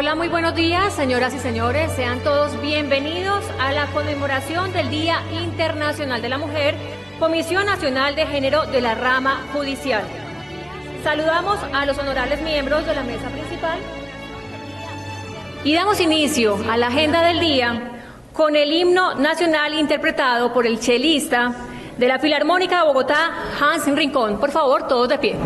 Hola, muy buenos días, señoras y señores. Sean todos bienvenidos a la conmemoración del Día Internacional de la Mujer, Comisión Nacional de Género de la Rama Judicial. Saludamos a los honorables miembros de la mesa principal y damos inicio a la agenda del día con el himno nacional interpretado por el chelista de la Filarmónica de Bogotá, Hans Rincón. Por favor, todos de pie.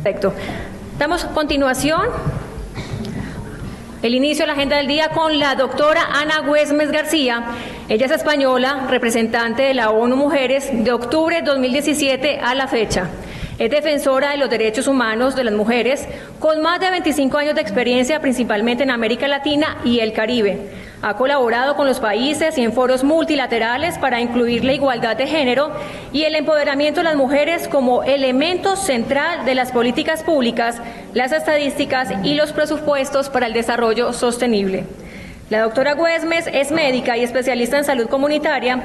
Perfecto. Damos continuación el inicio de la agenda del día con la doctora Ana Güemes García. Ella es española, representante de la ONU Mujeres de octubre de 2017 a la fecha. Es defensora de los derechos humanos de las mujeres, con más de 25 años de experiencia, principalmente en América Latina y el Caribe. Ha colaborado con los países y en foros multilaterales para incluir la igualdad de género y el empoderamiento de las mujeres como elemento central de las políticas públicas, las estadísticas y los presupuestos para el desarrollo sostenible. La doctora Güemes es médica y especialista en salud comunitaria.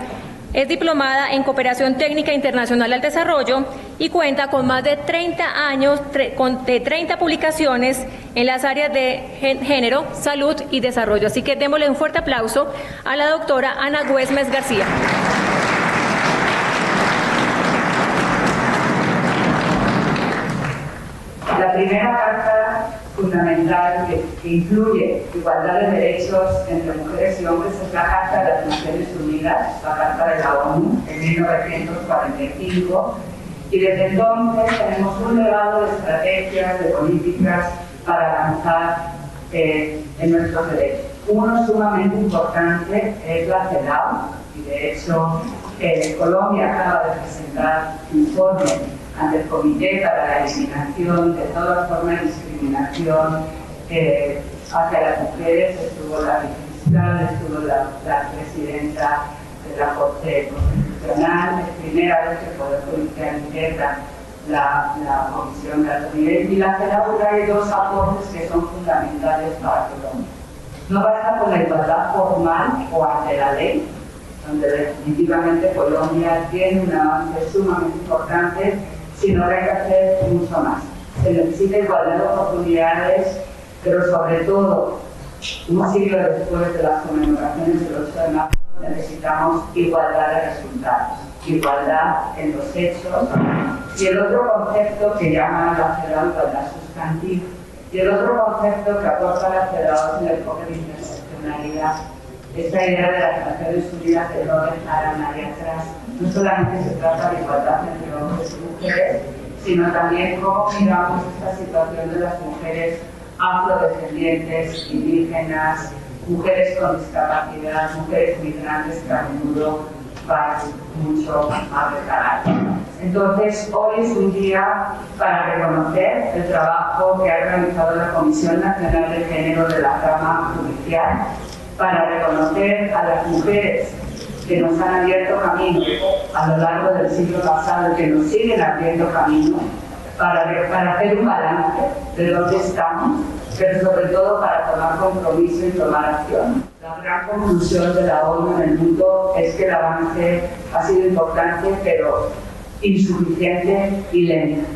Es diplomada en Cooperación Técnica Internacional al Desarrollo y cuenta con más de 30 años, de 30 publicaciones en las áreas de género, salud y desarrollo. Así que démosle un fuerte aplauso a la doctora Ana Güemes García. La primera carta fundamental que incluye igualdad de derechos entre mujeres y hombres es la Carta de las Naciones Unidas, la Carta de la ONU, en 1945, y desde entonces tenemos un legado de estrategias, de políticas para avanzar en nuestros derechos. Uno sumamente importante es la CEDAW, y de hecho Colombia acaba de presentar un informe ante el Comité para la Eliminación de todas formas de discriminación hacia las mujeres. Estuvo la vicefiscal, estuvo la presidenta de la Corte Constitucional. Es primera vez que el Poder Judicial integra la Comisión de Alto Nivel, y la CEDAW trae dos aportes que son fundamentales para Colombia. No basta con la igualdad formal o ante la ley, donde definitivamente Colombia tiene un avance sumamente importante, sino que hay que hacer mucho más. Se necesita igualdad de oportunidades, pero sobre todo, un siglo después de las conmemoraciones del 8 de marzo, necesitamos igualdad de resultados. igualdad en los hechos, y el otro concepto que llama la CEDAW igualdad sustantiva, y el otro concepto que aporta la CEDAW es el enfoque de interseccionalidad, esta idea de las Naciones Unidas de no dejar a nadie atrás. No solamente se trata de igualdad entre hombres y mujeres, sino también cómo miramos esta situación de las mujeres afrodescendientes, indígenas, mujeres con discapacidad, mujeres migrantes que a menudo van mucho más rezagadas. Entonces, hoy es un día para reconocer el trabajo que ha realizado la Comisión Nacional de Género de la Rama Judicial, para reconocer a las mujeres que nos han abierto camino a lo largo del siglo pasado y que nos siguen abriendo camino, para hacer un balance de dónde estamos, pero sobre todo para tomar compromiso y tomar acción. La gran conclusión de la ONU en el mundo es que el avance ha sido importante, pero insuficiente y lento,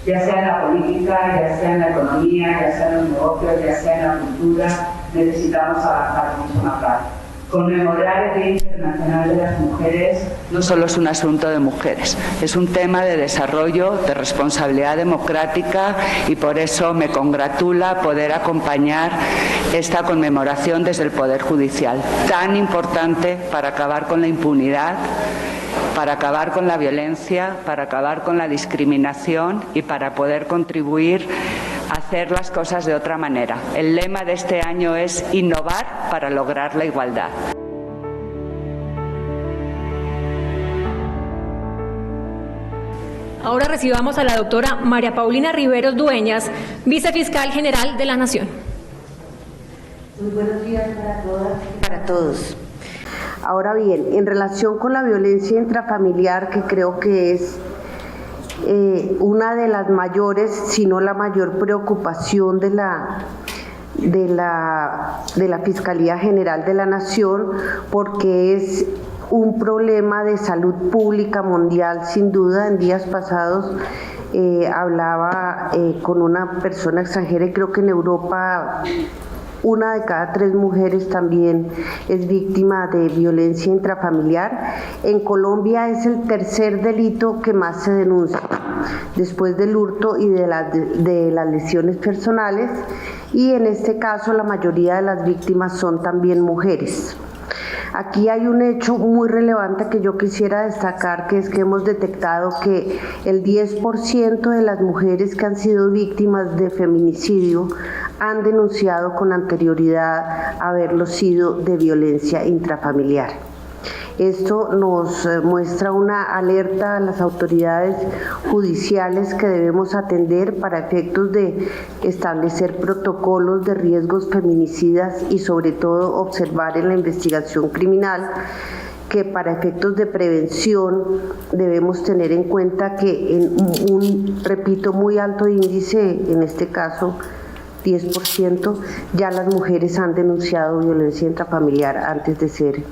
ya sea en la política, ya sea en la economía, ya sea en los negocios, ya sea en la cultura. Necesitamos avanzar mucho más rápido. Conmemorar el Día Internacional de las Mujeres no solo es un asunto de mujeres, es un tema de desarrollo, de responsabilidad democrática, y por eso me congratula poder acompañar esta conmemoración desde el Poder Judicial, tan importante para acabar con la impunidad, para acabar con la violencia, para acabar con la discriminación y para poder contribuir a hacer las cosas de otra manera. El lema de este año es innovar para lograr la igualdad. Ahora recibamos a la doctora María Paulina Riveros Dueñas, Vicefiscal General de la Nación. Muy buenos días para todas y para todos. Ahora bien, en relación con la violencia intrafamiliar, que creo que es una de las mayores, si no la mayor preocupación de la Fiscalía General de la Nación, porque es un problema de salud pública mundial, sin duda. En días pasados hablaba con una persona extranjera y creo que en Europa 1 de cada 3 mujeres también es víctima de violencia intrafamiliar. En Colombia es el tercer delito que más se denuncia, después del hurto y de las lesiones personales, y en este caso la mayoría de las víctimas son también mujeres. Aquí hay un hecho muy relevante que yo quisiera destacar, que es que hemos detectado que el 10% de las mujeres que han sido víctimas de feminicidio han denunciado con anterioridad haberlo sido de violencia intrafamiliar. Esto nos muestra una alerta a las autoridades judiciales que debemos atender para efectos de establecer protocolos de riesgos feminicidas y sobre todo observar en la investigación criminal que para efectos de prevención debemos tener en cuenta que en un, repito, muy alto índice, en este caso 10%, ya las mujeres han denunciado violencia intrafamiliar antes de ser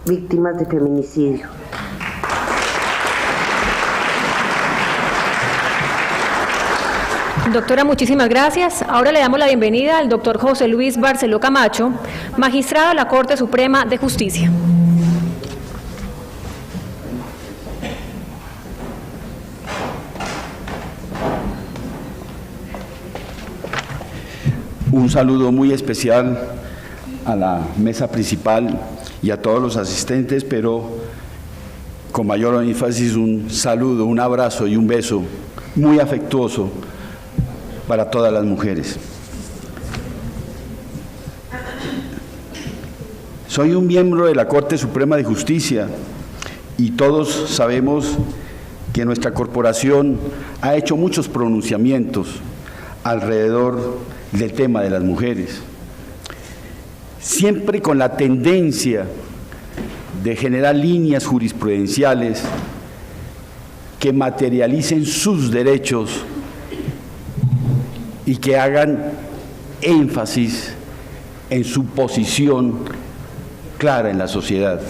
víctimas de feminicidio. Doctora, muchísimas gracias. Ahora le damos la bienvenida al doctor José Luis Barceló Camacho, magistrado de la Corte Suprema de Justicia. Un saludo muy especial a la mesa principal y a todos los asistentes, pero con mayor énfasis un saludo, un abrazo y un beso muy afectuoso para todas las mujeres. Soy un miembro de la Corte Suprema de Justicia y todos sabemos que nuestra corporación ha hecho muchos pronunciamientos alrededor del tema de las mujeres, siempre con la tendencia de generar líneas jurisprudenciales que materialicen sus derechos y que hagan énfasis en su posición clara en la sociedad.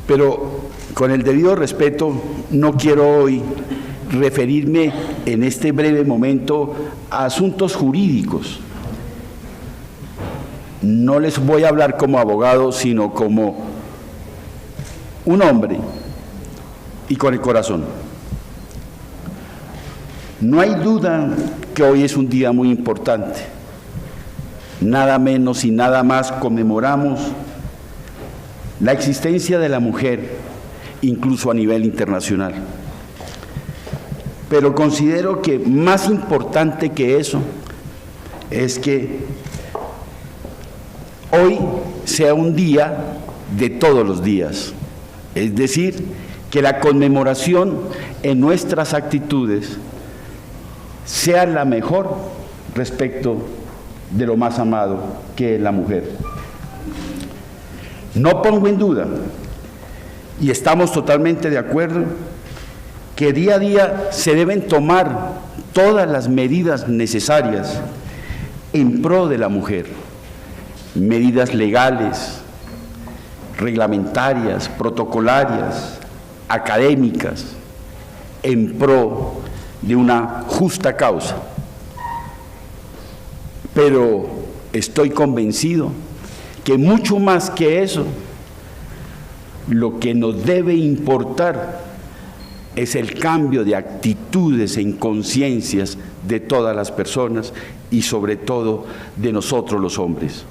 Pero con el debido respeto, no quiero hoy referirme en este breve momento a asuntos jurídicos. No les voy a hablar como abogado, sino como un hombre y con el corazón. No hay duda que hoy es un día muy importante. Nada menos y nada más conmemoramos la existencia de la mujer, incluso a nivel internacional. Pero considero que más importante que eso es que hoy sea un día de todos los días, es decir, que la conmemoración en nuestras actitudes sea la mejor respecto de lo más amado que es la mujer. No pongo en duda, y estamos totalmente de acuerdo, que día a día se deben tomar todas las medidas necesarias en pro de la mujer, medidas legales, reglamentarias, protocolarias, académicas, en pro de una justa causa. Pero estoy convencido que mucho más que eso, lo que nos debe importar es el cambio de actitudes en conciencias de todas las personas y sobre todo de nosotros los hombres.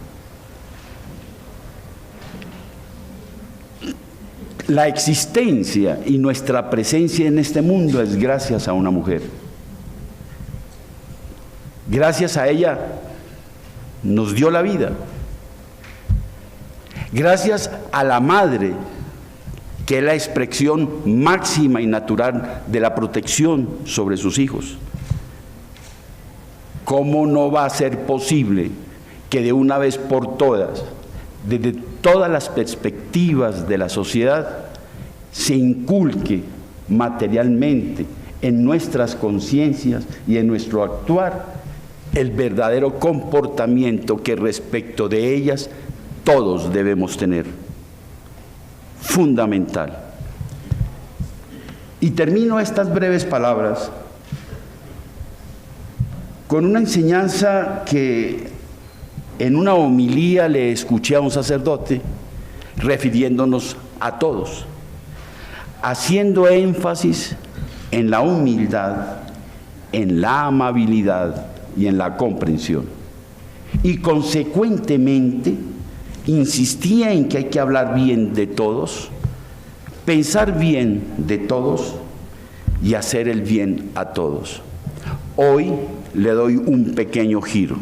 La existencia y nuestra presencia en este mundo es gracias a una mujer. Gracias a ella nos dio la vida. Gracias a la madre, que es la expresión máxima y natural de la protección sobre sus hijos. ¿Cómo no va a ser posible que de una vez por todas, desde todas las perspectivas de la sociedad, se inculque materialmente en nuestras conciencias y en nuestro actuar el verdadero comportamiento que respecto de ellas todos debemos tener? Fundamental. Y termino estas breves palabras con una enseñanza que en una homilía le escuché a un sacerdote refiriéndonos a todos, haciendo énfasis en la humildad, en la amabilidad y en la comprensión. Y consecuentemente insistía en que hay que hablar bien de todos, pensar bien de todos y hacer el bien a todos. Hoy le doy un pequeño giro.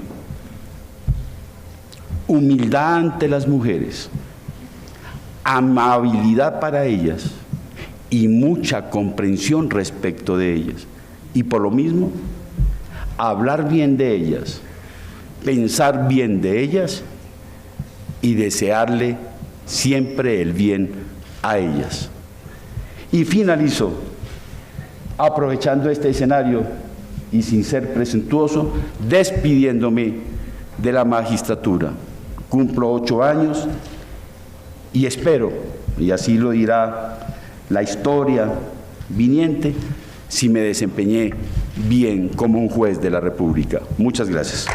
Humildad ante las mujeres, amabilidad para ellas y mucha comprensión respecto de ellas. Y por lo mismo, hablar bien de ellas, pensar bien de ellas y desearle siempre el bien a ellas. Y finalizo aprovechando este escenario y sin ser presuntuoso, despidiéndome de la magistratura. Cumplo 8 años y espero, y así lo dirá la historia viniente, si me desempeñé bien como un juez de la República. Muchas gracias.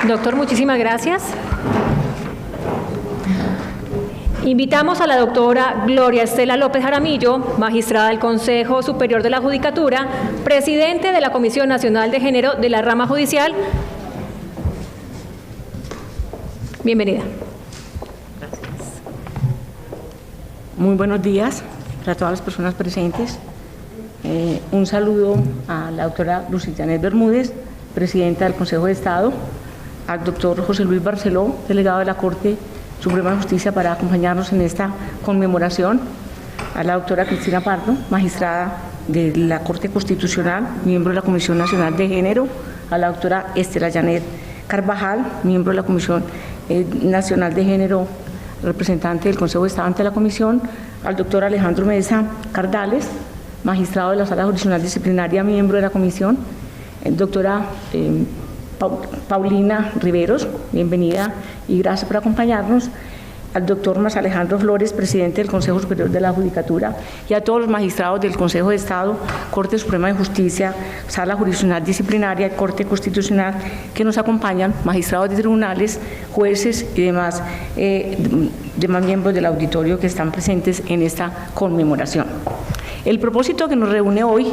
Doctor, muchísimas gracias. Invitamos a la doctora Gloria Estela López Jaramillo, magistrada del Consejo Superior de la Judicatura, presidente de la Comisión Nacional de Género de la Rama Judicial. Bienvenida. Gracias. Muy buenos días para todas las personas presentes. Un saludo a la doctora Luciana Bermúdez, presidenta del Consejo de Estado, al doctor José Luis Barceló, delegado de la Corte Suprema de Justicia, para acompañarnos en esta conmemoración, a la doctora Cristina Pardo, magistrada de la Corte Constitucional, miembro de la Comisión Nacional de Género, a la doctora Estela Janet Carvajal, miembro de la Comisión Nacional de Género, representante del Consejo de Estado ante la Comisión, al doctor Alejandro Mesa Cardales, magistrado de la Sala Jurisdiccional Disciplinaria, miembro de la Comisión, doctora Paulina Riveros, bienvenida y gracias por acompañarnos, al doctor Mas Alejandro Flores, presidente del Consejo Superior de la Judicatura, y a todos los magistrados del Consejo de Estado, Corte Suprema de Justicia, Sala Jurisdiccional Disciplinaria, Corte Constitucional, que nos acompañan, magistrados de tribunales, jueces y demás miembros del auditorio que están presentes en esta conmemoración. El propósito que nos reúne hoy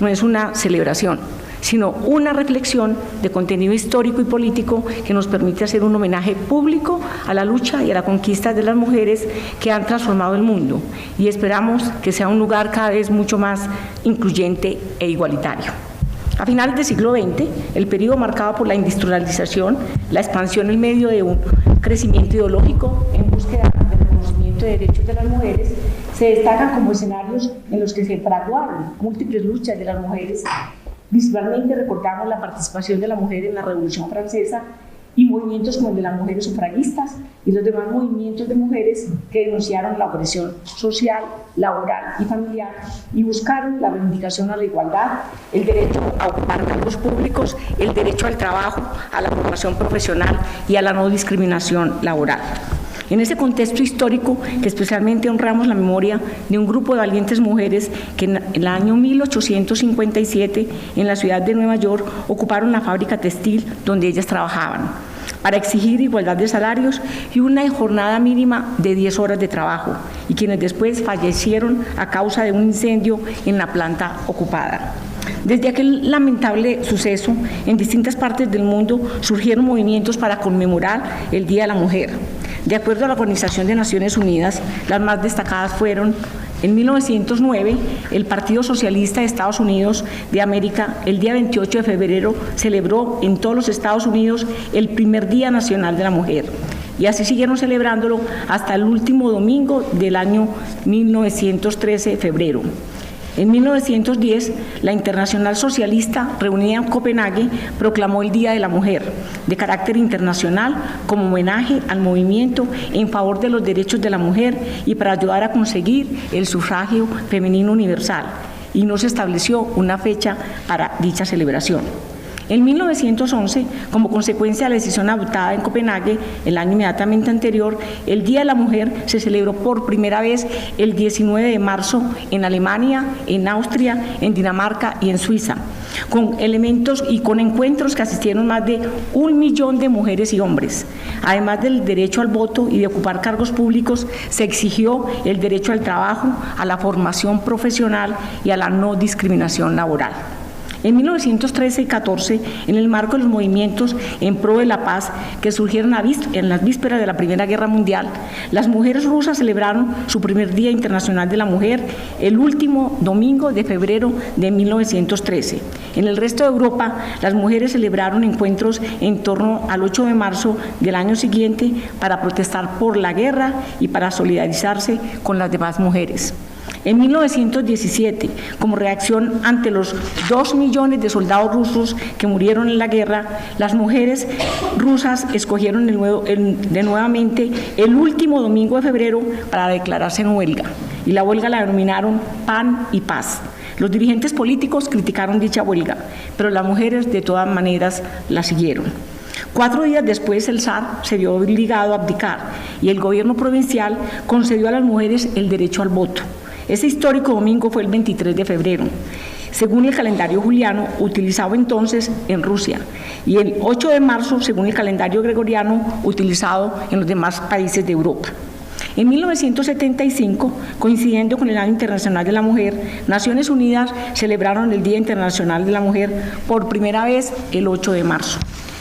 no es una celebración, sino una reflexión de contenido histórico y político que nos permite hacer un homenaje público a la lucha y a la conquista de las mujeres que han transformado el mundo, y esperamos que sea un lugar cada vez mucho más incluyente e igualitario. A finales del siglo XX, el periodo marcado por la industrialización, la expansión en medio de un crecimiento ideológico en búsqueda del reconocimiento de derechos de las mujeres, se destacan como escenarios en los que se fraguaron múltiples luchas de las mujeres. Visualmente recordamos la participación de la mujer en la Revolución Francesa y movimientos como el de las mujeres sufragistas y los demás movimientos de mujeres que denunciaron la opresión social, laboral y familiar y buscaron la reivindicación a la igualdad, el derecho a ocupar cargos públicos, el derecho al trabajo, a la formación profesional y a la no discriminación laboral. En ese contexto histórico, que especialmente honramos la memoria de un grupo de valientes mujeres que en el año 1857, en la ciudad de Nueva York, ocuparon la fábrica textil donde ellas trabajaban, para exigir igualdad de salarios y una jornada mínima de 10 horas de trabajo, y quienes después fallecieron a causa de un incendio en la planta ocupada. Desde aquel lamentable suceso, en distintas partes del mundo surgieron movimientos para conmemorar el Día de la Mujer. De acuerdo a la Organización de Naciones Unidas, las más destacadas fueron: en 1909, el Partido Socialista de Estados Unidos de América, el día 28 de febrero, celebró en todos los Estados Unidos el primer Día Nacional de la Mujer. Y así siguieron celebrándolo hasta el último domingo del año 1913, febrero. En 1910, la Internacional Socialista, reunida en Copenhague, proclamó el Día de la Mujer, de carácter internacional, como homenaje al movimiento en favor de los derechos de la mujer y para ayudar a conseguir el sufragio femenino universal, y no se estableció una fecha para dicha celebración. En 1911, como consecuencia de la decisión adoptada en Copenhague, el año inmediatamente anterior, el Día de la Mujer se celebró por primera vez el 19 de marzo en Alemania, en Austria, en Dinamarca y en Suiza, con elementos y con encuentros que asistieron más de 1 millón de mujeres y hombres. Además del derecho al voto y de ocupar cargos públicos, se exigió el derecho al trabajo, a la formación profesional y a la no discriminación laboral. En 1913 y 14, en el marco de los movimientos en pro de la paz que surgieron en las vísperas de la Primera Guerra Mundial, las mujeres rusas celebraron su primer Día Internacional de la Mujer el último domingo de febrero de 1913. En el resto de Europa, las mujeres celebraron encuentros en torno al 8 de marzo del año siguiente para protestar por la guerra y para solidarizarse con las demás mujeres. En 1917, como reacción ante los 2 millones de soldados rusos que murieron en la guerra, las mujeres rusas escogieron nuevamente el último domingo de febrero para declararse en huelga, y la huelga la denominaron Pan y Paz. Los dirigentes políticos criticaron dicha huelga, pero las mujeres de todas maneras la siguieron. 4 días después, el zar se vio obligado a abdicar y el gobierno provincial concedió a las mujeres el derecho al voto. Ese histórico domingo fue el 23 de febrero, según el calendario juliano utilizado entonces en Rusia, y el 8 de marzo, según el calendario gregoriano utilizado en los demás países de Europa. En 1975, coincidiendo con el Año Internacional de la Mujer, Naciones Unidas celebraron el Día Internacional de la Mujer por primera vez el 8 de marzo.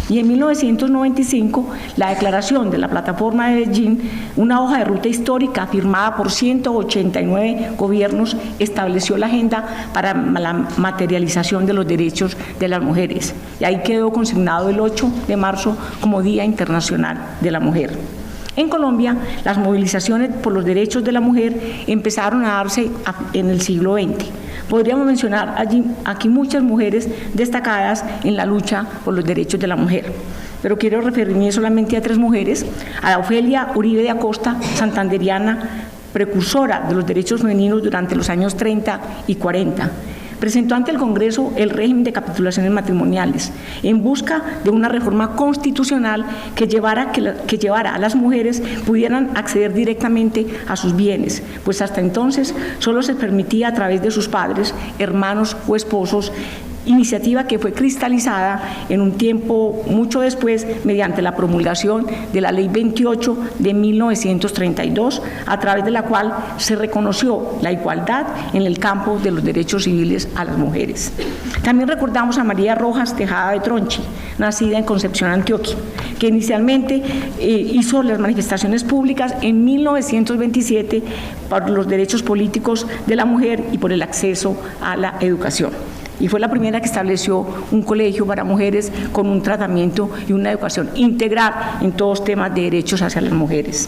Y en 1995, la declaración de la Plataforma de Beijing, una hoja de ruta histórica firmada por 189 gobiernos, estableció la agenda para la materialización de los derechos de las mujeres. Y ahí quedó consignado el 8 de marzo como Día Internacional de la Mujer. En Colombia, las movilizaciones por los derechos de la mujer empezaron a darse en el siglo XX. Podríamos mencionar aquí muchas mujeres destacadas en la lucha por los derechos de la mujer, pero quiero referirme solamente a 3 mujeres: a Ofelia Uribe de Acosta, santanderiana, precursora de los derechos femeninos durante los años 30 y 40, presentó ante el Congreso el régimen de capitulaciones matrimoniales en busca de una reforma constitucional que llevara a las mujeres pudieran acceder directamente a sus bienes, pues hasta entonces solo se permitía a través de sus padres, hermanos o esposos, iniciativa que fue cristalizada en un tiempo mucho después mediante la promulgación de la Ley 28 de 1932, a través de la cual se reconoció la igualdad en el campo de los derechos civiles a las mujeres. También recordamos a María Rojas Tejada de Tronchi, nacida en Concepción, Antioquia, que inicialmente hizo las manifestaciones públicas en 1927 por los derechos políticos de la mujer y por el acceso a la educación. Y fue la primera que estableció un colegio para mujeres con un tratamiento y una educación integral en todos temas de derechos hacia las mujeres.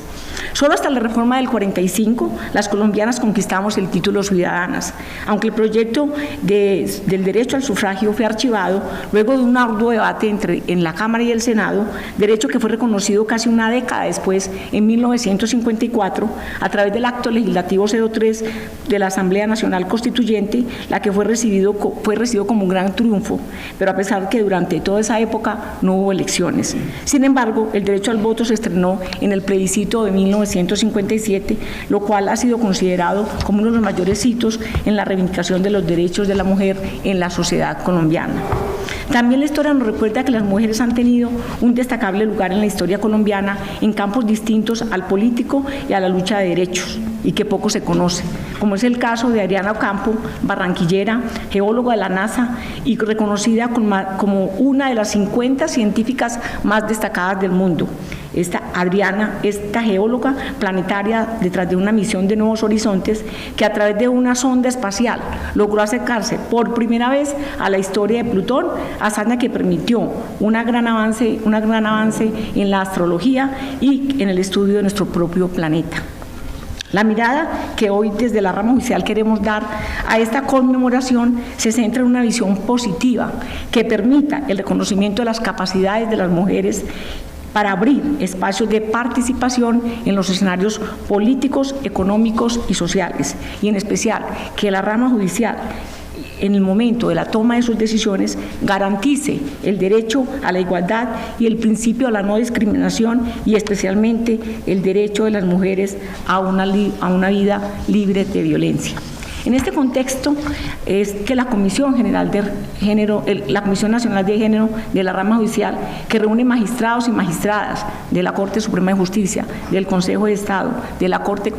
Solo hasta la reforma del 45, las colombianas conquistamos el título ciudadanas, aunque el proyecto del derecho al sufragio fue archivado luego de un arduo debate en la Cámara y el Senado, derecho que fue reconocido casi una década después, en 1954, a través del acto legislativo 03 de la Asamblea Nacional Constituyente, la que fue recibido como un gran triunfo, pero a pesar que durante toda esa época no hubo elecciones. Sin embargo, el derecho al voto se estrenó en el plebiscito de 1957, lo cual ha sido considerado como uno de los mayores hitos en la reivindicación de los derechos de la mujer en la sociedad colombiana. También la historia nos recuerda que las mujeres han tenido un destacable lugar en la historia colombiana en campos distintos al político y a la lucha de derechos, y que poco se conoce, como es el caso de Adriana Ocampo, barranquillera, geóloga de la NASA y reconocida como una de las 50 científicas más destacadas del mundo. Esta geóloga planetaria detrás de una misión de Nuevos Horizontes que a través de una sonda espacial logró acercarse por primera vez a la historia de Plutón, hazaña que permitió un gran avance en la astrología y en el estudio de nuestro propio planeta. La mirada que hoy desde la rama judicial queremos dar a esta conmemoración se centra en una visión positiva que permita el reconocimiento de las capacidades de las mujeres para abrir espacios de participación en los escenarios políticos, económicos y sociales, y en especial que la rama judicial, en el momento de la toma de sus decisiones, garantice el derecho a la igualdad y el principio a la no discriminación, y especialmente el derecho de las mujeres a una vida libre de violencia. En este contexto es que la Comisión General de Género, la Comisión Nacional de Género de la rama judicial, que reúne magistrados y magistradas de la Corte Suprema de Justicia, del Consejo de Estado, de la Corte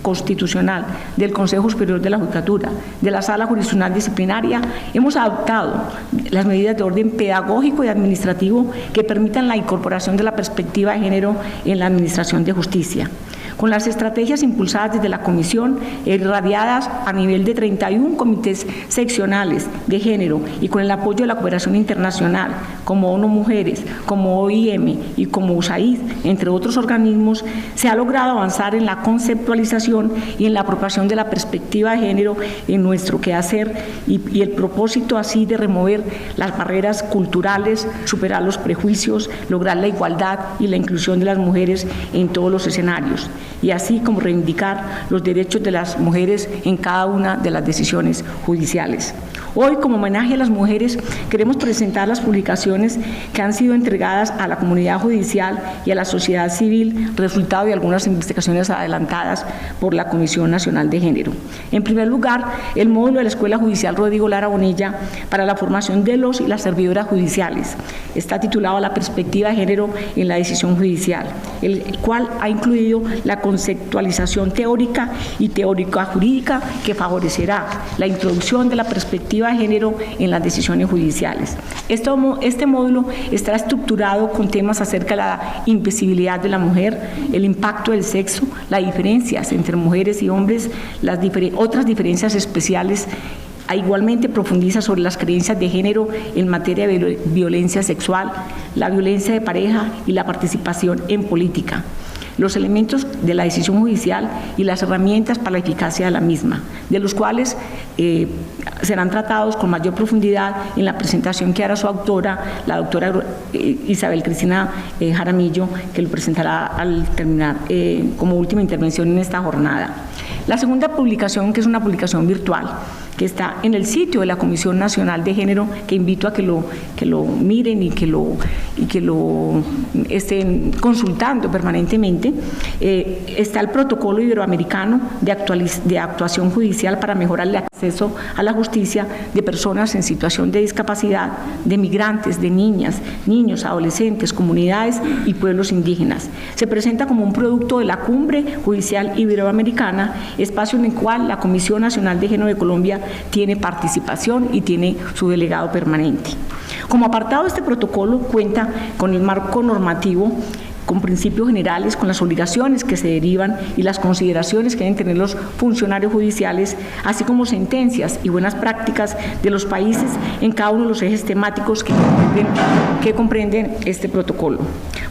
Constitucional, del Consejo Superior de la Judicatura, de la Sala Jurisdiccional Disciplinaria, hemos adoptado las medidas de orden pedagógico y administrativo que permitan la incorporación de la perspectiva de género en la administración de justicia. Con las estrategias impulsadas desde la Comisión, irradiadas a nivel de 31 comités seccionales de género y con el apoyo de la cooperación internacional, como ONU Mujeres, como OIM y como USAID, entre otros organismos, se ha logrado avanzar en la conceptualización y en la apropiación de la perspectiva de género en nuestro quehacer y el propósito así de remover las barreras culturales, superar los prejuicios, lograr la igualdad y la inclusión de las mujeres en todos los escenarios, y así como reivindicar los derechos de las mujeres en cada una de las decisiones judiciales. Hoy, como homenaje a las mujeres, queremos presentar las publicaciones que han sido entregadas a la comunidad judicial y a la sociedad civil, resultado de algunas investigaciones adelantadas por la Comisión Nacional de Género. En primer lugar, el módulo de la Escuela Judicial Rodrigo Lara Bonilla para la formación de los y las servidoras judiciales. Está titulado La perspectiva de género en la decisión judicial, el cual ha incluido la conceptualización teórica y teórica jurídica que favorecerá la introducción de la perspectiva de género en las decisiones judiciales. Este módulo estará estructurado con temas acerca de la invisibilidad de la mujer, el impacto del sexo, las diferencias entre mujeres y hombres, otras diferencias especiales. Igualmente profundiza sobre las creencias de género en materia de violencia sexual, la violencia de pareja y la participación en política, los elementos de la decisión judicial y las herramientas para la eficacia de la misma, de los cuales serán tratados con mayor profundidad en la presentación que hará su autora, la doctora Isabel Cristina Jaramillo, que lo presentará al terminar como última intervención en esta jornada. La segunda publicación, que es una publicación virtual, que está en el sitio de la Comisión Nacional de Género, que invito a que lo miren y que lo estén consultando permanentemente. Está el protocolo iberoamericano de actuación judicial para mejorar el acceso a la justicia de personas en situación de discapacidad, de migrantes, de niñas, niños, adolescentes, comunidades y pueblos indígenas. Se presenta como un producto de la Cumbre Judicial Iberoamericana, espacio en el cual la Comisión Nacional de Género de Colombia tiene participación y tiene su delegado permanente. Como apartado de este protocolo, cuenta con el marco normativo, con principios generales, con las obligaciones que se derivan y las consideraciones que deben tener los funcionarios judiciales, así como sentencias y buenas prácticas de los países en cada uno de los ejes temáticos que comprenden este protocolo.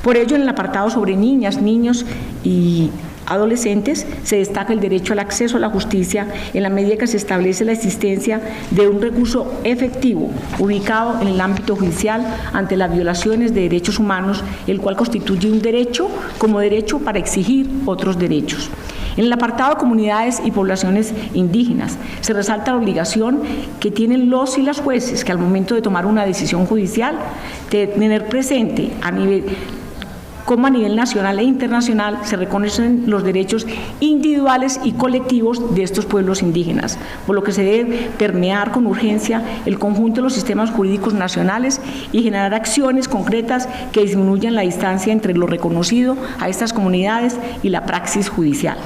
Por ello, en el apartado sobre niñas, niños y adolescentes, se destaca el derecho al acceso a la justicia en la medida que se establece la existencia de un recurso efectivo ubicado en el ámbito judicial ante las violaciones de derechos humanos, el cual constituye un derecho como derecho para exigir otros derechos. En el apartado de comunidades y poblaciones indígenas, se resalta la obligación que tienen los y las jueces que al momento de tomar una decisión judicial, de tener presente cómo a nivel nacional e internacional se reconocen los derechos individuales y colectivos de estos pueblos indígenas, por lo que se debe permear con urgencia el conjunto de los sistemas jurídicos nacionales y generar acciones concretas que disminuyan la distancia entre lo reconocido a estas comunidades y la praxis judicial.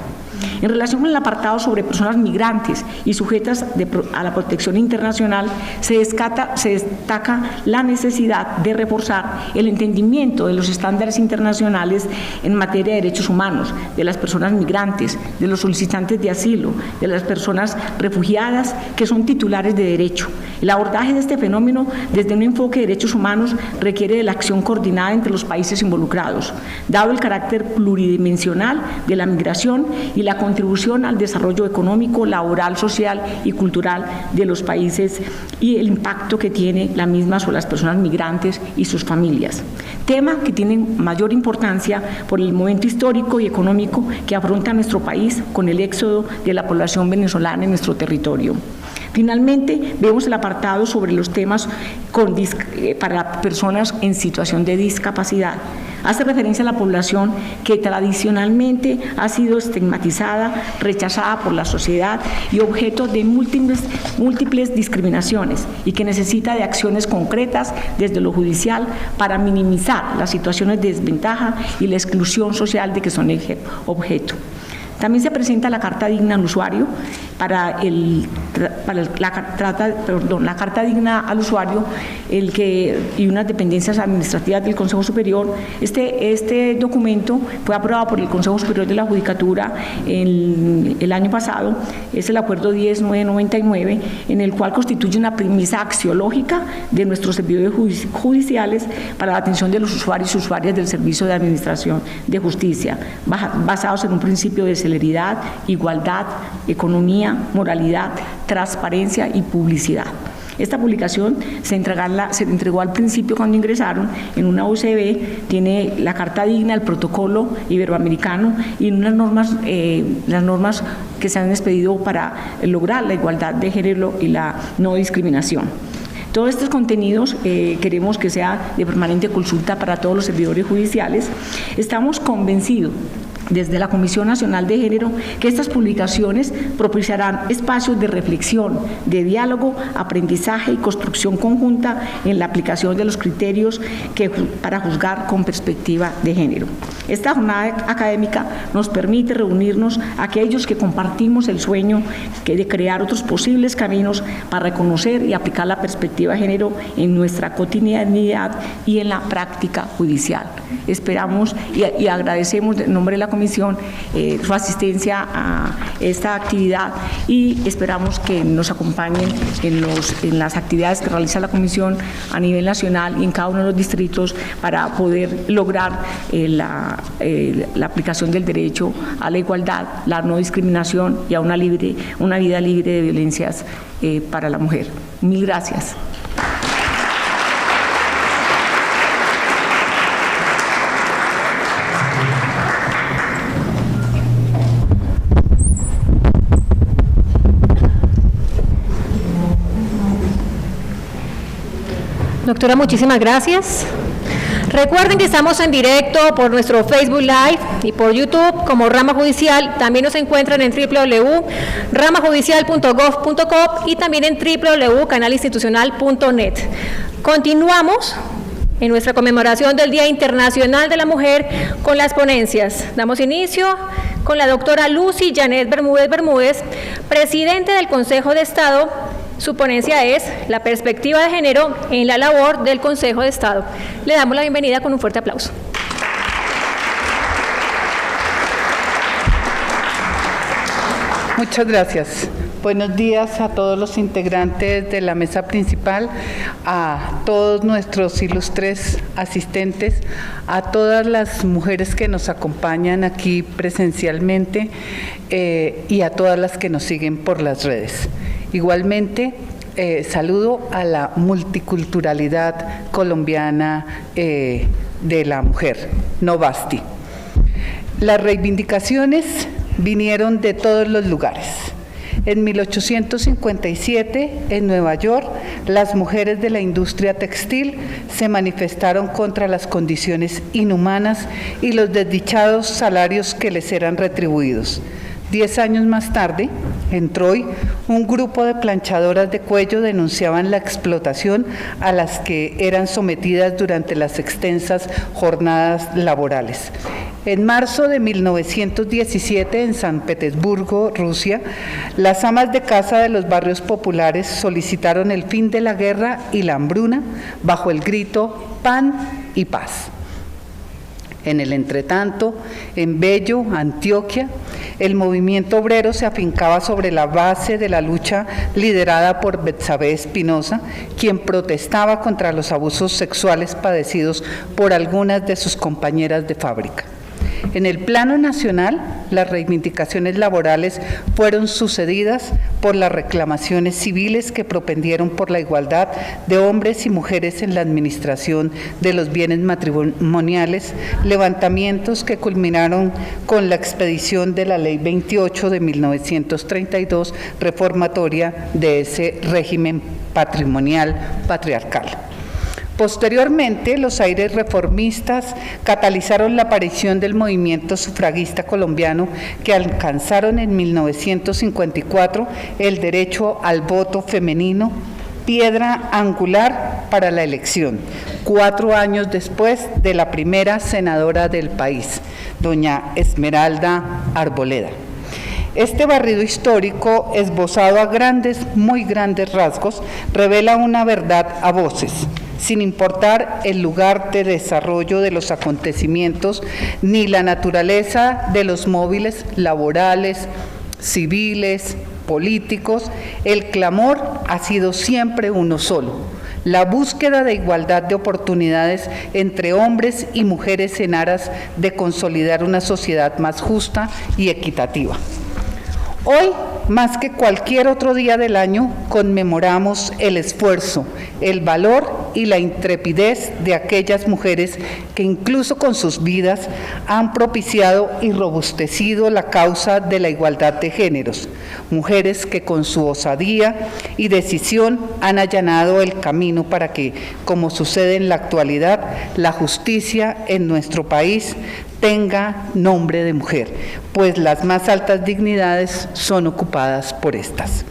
En relación con el apartado sobre personas migrantes y sujetas a la protección internacional, se destaca la necesidad de reforzar el entendimiento de los estándares internacionales en materia de derechos humanos, de las personas migrantes, de los solicitantes de asilo, de las personas refugiadas que son titulares de derecho. El abordaje de este fenómeno desde un enfoque de derechos humanos requiere de la acción coordinada entre los países involucrados, dado el carácter pluridimensional de la migración y la contribución al desarrollo económico, laboral, social y cultural de los países y el impacto que tiene la misma sobre las personas migrantes y sus familias. Tema que tiene mayor importancia por el momento histórico y económico que afronta nuestro país con el éxodo de la población venezolana en nuestro territorio. Finalmente, vemos el apartado sobre los temas para personas en situación de discapacidad. Hace referencia a la población que tradicionalmente ha sido estigmatizada, rechazada por la sociedad y objeto de múltiples discriminaciones y que necesita de acciones concretas desde lo judicial para minimizar las situaciones de desventaja y la exclusión social de que son objeto. También se presenta la Carta Digna al Usuario la Carta Digna al Usuario y unas dependencias administrativas del Consejo Superior. Este documento fue aprobado por el Consejo Superior de la Judicatura el año pasado. Es el Acuerdo 10.999, en el cual constituye una premisa axiológica de nuestros servidores judiciales para la atención de los usuarios y usuarias del Servicio de Administración de Justicia, basados en un principio de celeridad, igualdad, economía, moralidad, transparencia y publicidad. Esta publicación se entregó al principio cuando ingresaron en una UCB, tiene la Carta Digna, el protocolo iberoamericano y unas normas, las normas que se han expedido para lograr la igualdad de género y la no discriminación. Todos estos contenidos queremos que sea de permanente consulta para todos los servidores judiciales. Estamos convencidos desde la Comisión Nacional de Género que estas publicaciones propiciarán espacios de reflexión, de diálogo, aprendizaje y construcción conjunta en la aplicación de los criterios para juzgar con perspectiva de género. Esta jornada académica nos permite reunirnos aquellos que compartimos el sueño de crear otros posibles caminos para reconocer y aplicar la perspectiva de género en nuestra cotidianidad y en la práctica judicial. Esperamos y agradecemos en nombre de la Comisión su asistencia a esta actividad y esperamos que nos acompañen en las actividades que realiza la Comisión a nivel nacional y en cada uno de los distritos para poder lograr la aplicación del derecho a la igualdad, la no discriminación y a una vida libre de violencias para la mujer. Mil gracias. Doctora, muchísimas gracias. Recuerden que estamos en directo por nuestro Facebook Live y por YouTube como Rama Judicial. También nos encuentran en www.ramajudicial.gov.co y también en www.canalinstitucional.net. Continuamos en nuestra conmemoración del Día Internacional de la Mujer con las ponencias. Damos inicio con la doctora Lucy Janet Bermúdez, presidente del Consejo de Estado. Su ponencia es La perspectiva de género en la labor del Consejo de Estado. Le damos la bienvenida con un fuerte aplauso. Muchas gracias. Buenos días a todos los integrantes de la mesa principal, a todos nuestros ilustres asistentes, a todas las mujeres que nos acompañan aquí presencialmente y a todas las que nos siguen por las redes. Igualmente, saludo a la multiculturalidad colombiana de la mujer, no basti. Las reivindicaciones vinieron de todos los lugares. En 1857, en Nueva York, las mujeres de la industria textil se manifestaron contra las condiciones inhumanas y los desdichados salarios que les eran retribuidos. 10 años más tarde, en Troy, un grupo de planchadoras de cuello denunciaban la explotación a las que eran sometidas durante las extensas jornadas laborales. En marzo de 1917, en San Petersburgo, Rusia, las amas de casa de los barrios populares solicitaron el fin de la guerra y la hambruna bajo el grito «Pan y paz». En el entretanto, en Bello, Antioquia, el movimiento obrero se afincaba sobre la base de la lucha liderada por Betsabé Espinosa, quien protestaba contra los abusos sexuales padecidos por algunas de sus compañeras de fábrica. En el plano nacional, las reivindicaciones laborales fueron sucedidas por las reclamaciones civiles que propendieron por la igualdad de hombres y mujeres en la administración de los bienes matrimoniales, levantamientos que culminaron con la expedición de la Ley 28 de 1932, reformatoria de ese régimen patrimonial patriarcal. Posteriormente, los aires reformistas catalizaron la aparición del movimiento sufragista colombiano que alcanzaron en 1954 el derecho al voto femenino, piedra angular para la elección, 4 años después de la primera senadora del país, doña Esmeralda Arboleda. Este barrido histórico, esbozado a muy grandes rasgos, revela una verdad a voces, sin importar el lugar de desarrollo de los acontecimientos ni la naturaleza de los móviles laborales, civiles, políticos. El clamor ha sido siempre uno solo: la búsqueda de igualdad de oportunidades entre hombres y mujeres en aras de consolidar una sociedad más justa y equitativa. Hoy, más que cualquier otro día del año, conmemoramos el esfuerzo, el valor y la intrepidez de aquellas mujeres que incluso con sus vidas han propiciado y robustecido la causa de la igualdad de géneros. Mujeres que con su osadía y decisión han allanado el camino para que, como sucede en la actualidad, la justicia en nuestro país tenga nombre de mujer, pues las más altas dignidades son ocupadas por estas.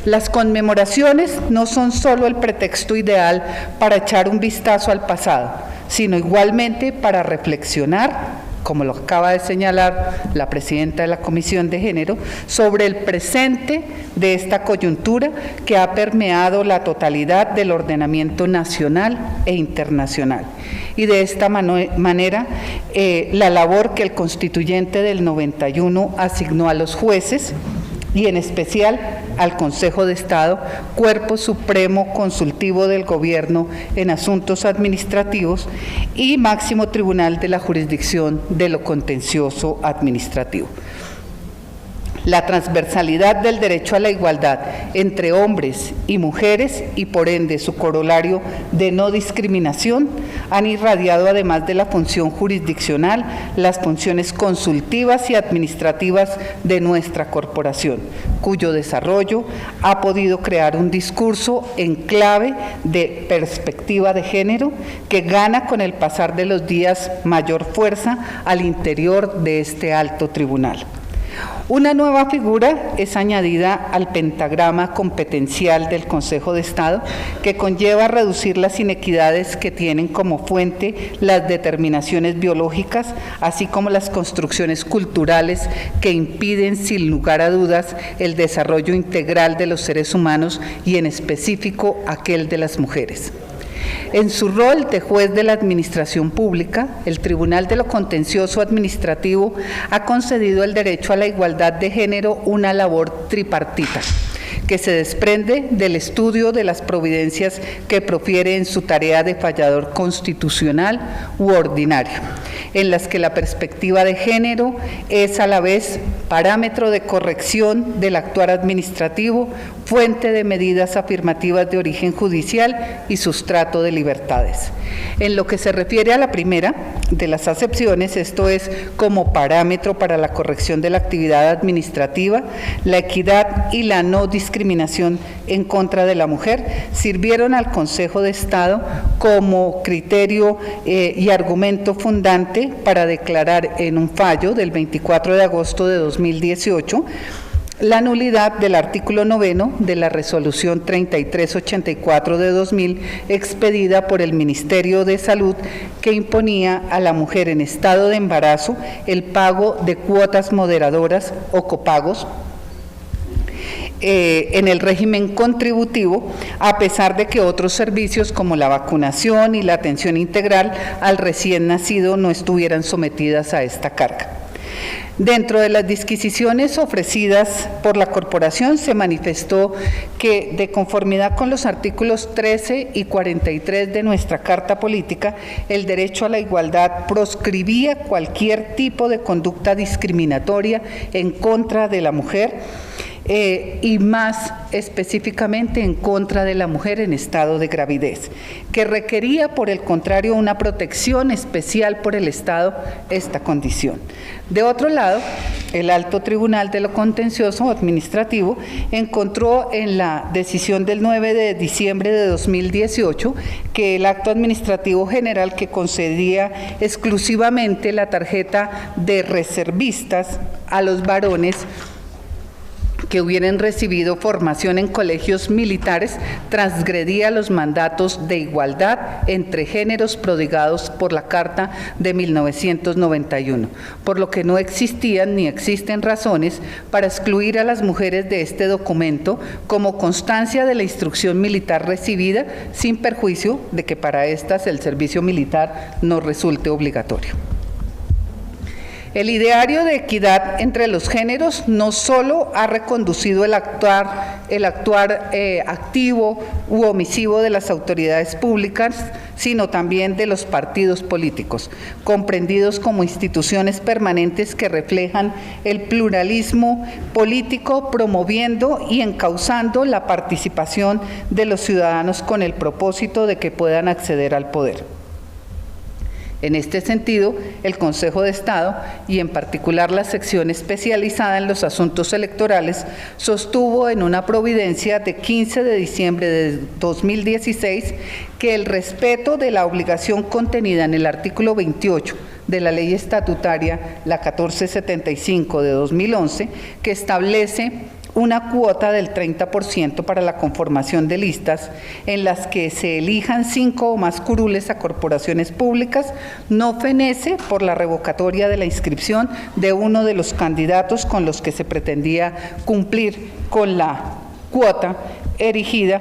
Las conmemoraciones no son solo el pretexto ideal para echar un vistazo al pasado, sino igualmente para reflexionar, como lo acaba de señalar la presidenta de la Comisión de Género, sobre el presente de esta coyuntura que ha permeado la totalidad del ordenamiento nacional e internacional. Y de esta manera, la labor que el constituyente del 91 asignó a los jueces, y en especial al Consejo de Estado, cuerpo supremo consultivo del Gobierno en asuntos administrativos y máximo tribunal de la jurisdicción de lo contencioso administrativo. la transversalidad del derecho a la igualdad entre hombres y mujeres y por ende su corolario de no discriminación han irradiado, además de la función jurisdiccional, las funciones consultivas y administrativas de nuestra corporación, cuyo desarrollo ha podido crear un discurso en clave de perspectiva de género que gana con el pasar de los días mayor fuerza al interior de este alto tribunal. Una nueva figura es añadida al pentagrama competencial del Consejo de Estado, que conlleva reducir las inequidades que tienen como fuente las determinaciones biológicas, así como las construcciones culturales que impiden, sin lugar a dudas, el desarrollo integral de los seres humanos y en específico aquel de las mujeres. En su rol de juez de la administración pública, el Tribunal de lo Contencioso Administrativo ha concedido el derecho a la igualdad de género una labor tripartita, que se desprende del estudio de las providencias que profiere en su tarea de fallador constitucional u ordinario, en las que la perspectiva de género es a la vez parámetro de corrección del actuar administrativo, fuente de medidas afirmativas de origen judicial y sustrato de libertades. En lo que se refiere a la primera de las acepciones, esto es, como parámetro para la corrección de la actividad administrativa, la equidad y la no discriminación en contra de la mujer sirvieron al Consejo de Estado como criterio y argumento fundante para declarar en un fallo del 24 de agosto de 2018 la nulidad del artículo 9 de la resolución 3384 de 2000 expedida por el Ministerio de Salud, que imponía a la mujer en estado de embarazo el pago de cuotas moderadoras o copagos en el régimen contributivo, a pesar de que otros servicios como la vacunación y la atención integral al recién nacido no estuvieran sometidas a esta carga. Dentro de las disquisiciones ofrecidas por la corporación se manifestó que, de conformidad con los artículos 13 y 43 de nuestra Carta Política, el derecho a la igualdad proscribía cualquier tipo de conducta discriminatoria en contra de la mujer, y más específicamente en contra de la mujer en estado de gravidez, que requería por el contrario una protección especial por el Estado esta condición. De otro lado, el Alto Tribunal de lo Contencioso Administrativo encontró en la decisión del 9 de diciembre de 2018 que el acto administrativo general que concedía exclusivamente la tarjeta de reservistas a los varones que hubieran recibido formación en colegios militares transgredía los mandatos de igualdad entre géneros prodigados por la Carta de 1991, por lo que no existían ni existen razones para excluir a las mujeres de este documento como constancia de la instrucción militar recibida, sin perjuicio de que para estas el servicio militar no resulte obligatorio. El ideario de equidad entre los géneros no solo ha reconducido el actuar activo u omisivo de las autoridades públicas, sino también de los partidos políticos, comprendidos como instituciones permanentes que reflejan el pluralismo político, promoviendo y encauzando la participación de los ciudadanos con el propósito de que puedan acceder al poder. En este sentido, el Consejo de Estado, y en particular la sección especializada en los asuntos electorales, sostuvo en una providencia de 15 de diciembre de 2016 que el respeto de la obligación contenida en el artículo 28 de la Ley Estatutaria, la 1475 de 2011, que establece una cuota del 30% para la conformación de listas en las que se elijan 5 o más curules a corporaciones públicas, no fenece por la revocatoria de la inscripción de uno de los candidatos con los que se pretendía cumplir con la cuota erigida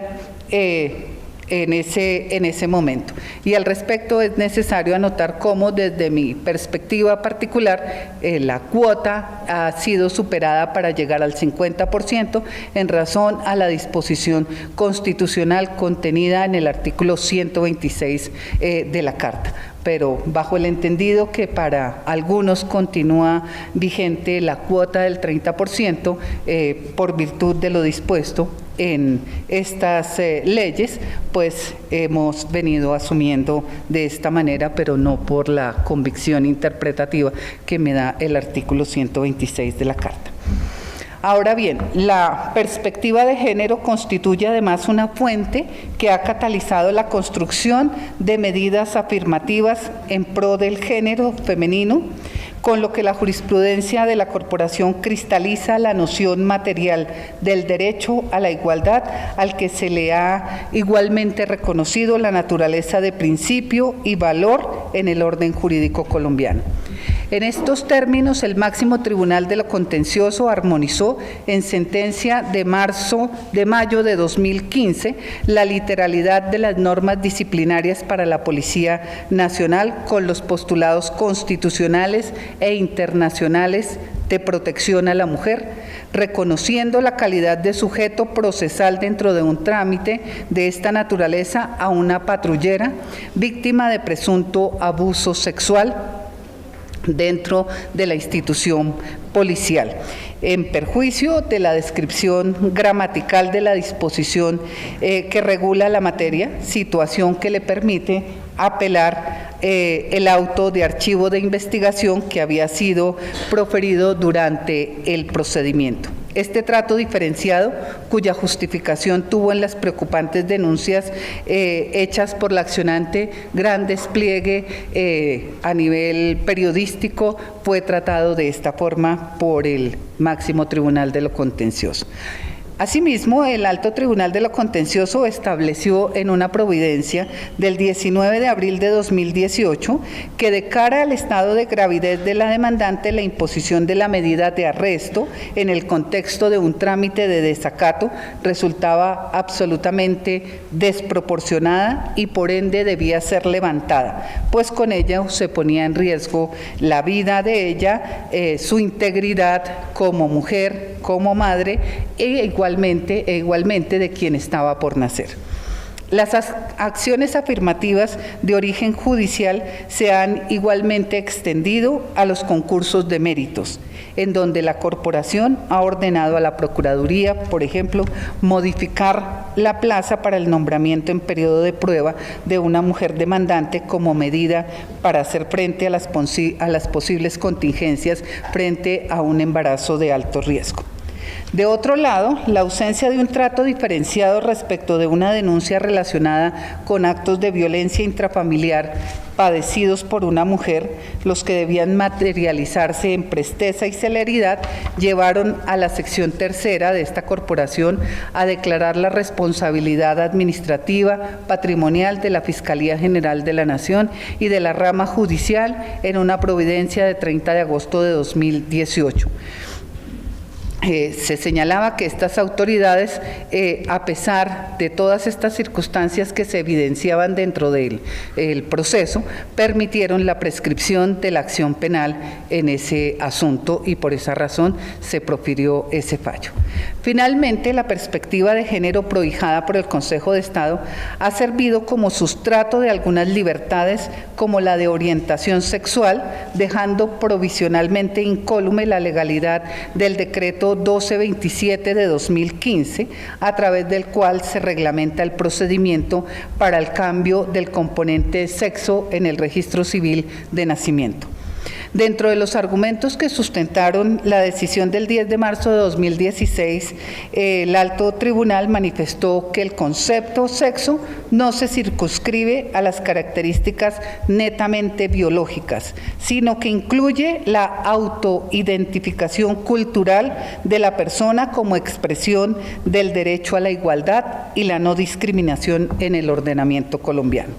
en ese momento. Y al respecto es necesario anotar cómo desde mi perspectiva particular la cuota ha sido superada para llegar al 50% en razón a la disposición constitucional contenida en el artículo 126 de la Carta, pero bajo el entendido que para algunos continúa vigente la cuota del 30% por virtud de lo dispuesto en estas leyes, pues hemos venido asumiendo de esta manera, pero no por la convicción interpretativa que me da el artículo 126 de la Carta. Ahora bien, la perspectiva de género constituye además una fuente que ha catalizado la construcción de medidas afirmativas en pro del género femenino, con lo que la jurisprudencia de la Corporación cristaliza la noción material del derecho a la igualdad, al que se le ha igualmente reconocido la naturaleza de principio y valor en el orden jurídico colombiano. En estos términos, el máximo tribunal de lo contencioso armonizó en sentencia de mayo de 2015 la literalidad de las normas disciplinarias para la Policía Nacional con los postulados constitucionales e internacionales de protección a la mujer, reconociendo la calidad de sujeto procesal dentro de un trámite de esta naturaleza a una patrullera víctima de presunto abuso sexual dentro de la institución policial, en perjuicio de la descripción gramatical de la disposición que regula la materia, situación que le permite apelar el auto de archivo de investigación que había sido proferido durante el procedimiento. Este trato diferenciado, cuya justificación tuvo en las preocupantes denuncias hechas por la accionante gran despliegue a nivel periodístico, fue tratado de esta forma por el máximo tribunal de lo contencioso. Asimismo, el Alto Tribunal de lo Contencioso estableció en una providencia del 19 de abril de 2018 que de cara al estado de gravidez de la demandante, la imposición de la medida de arresto en el contexto de un trámite de desacato resultaba absolutamente desproporcionada y por ende debía ser levantada, pues con ella se ponía en riesgo la vida de ella, su integridad como mujer, como madre e igualmente de quien estaba por nacer. Las acciones afirmativas de origen judicial se han igualmente extendido a los concursos de méritos, en donde la corporación ha ordenado a la Procuraduría, por ejemplo, modificar la plaza para el nombramiento en periodo de prueba de una mujer demandante como medida para hacer frente a las posibles contingencias frente a un embarazo de alto riesgo. De otro lado, la ausencia de un trato diferenciado respecto de una denuncia relacionada con actos de violencia intrafamiliar padecidos por una mujer, los que debían materializarse en presteza y celeridad, llevaron a la sección tercera de esta corporación a declarar la responsabilidad administrativa patrimonial de la Fiscalía General de la Nación y de la rama judicial en una providencia de 30 de agosto de 2018. Se señalaba que estas autoridades, a pesar de todas estas circunstancias que se evidenciaban dentro del proceso, permitieron la prescripción de la acción penal en ese asunto y por esa razón se profirió ese fallo. Finalmente, la perspectiva de género prohijada por el Consejo de Estado ha servido como sustrato de algunas libertades como la de orientación sexual, dejando provisionalmente incólume la legalidad del decreto 1227 de 2015, a través del cual se reglamenta el procedimiento para el cambio del componente sexo en el registro civil de nacimiento. Dentro de los argumentos que sustentaron la decisión del 10 de marzo de 2016, el Alto Tribunal manifestó que el concepto sexo no se circunscribe a las características netamente biológicas, sino que incluye la autoidentificación cultural de la persona como expresión del derecho a la igualdad y la no discriminación en el ordenamiento colombiano.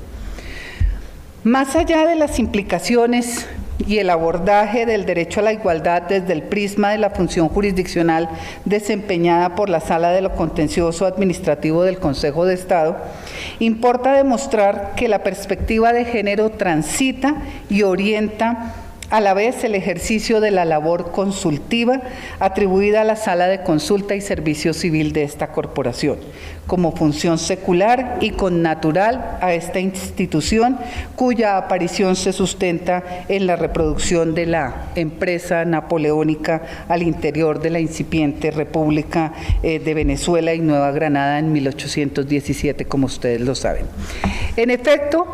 Más allá de las implicaciones y el abordaje del derecho a la igualdad desde el prisma de la función jurisdiccional desempeñada por la Sala de lo Contencioso Administrativo del Consejo de Estado, importa demostrar que la perspectiva de género transita y orienta a la vez el ejercicio de la labor consultiva atribuida a la Sala de Consulta y Servicio Civil de esta corporación, como función secular y connatural a esta institución, cuya aparición se sustenta en la reproducción de la empresa napoleónica al interior de la incipiente República de Venezuela y Nueva Granada en 1817, como ustedes lo saben. En efecto,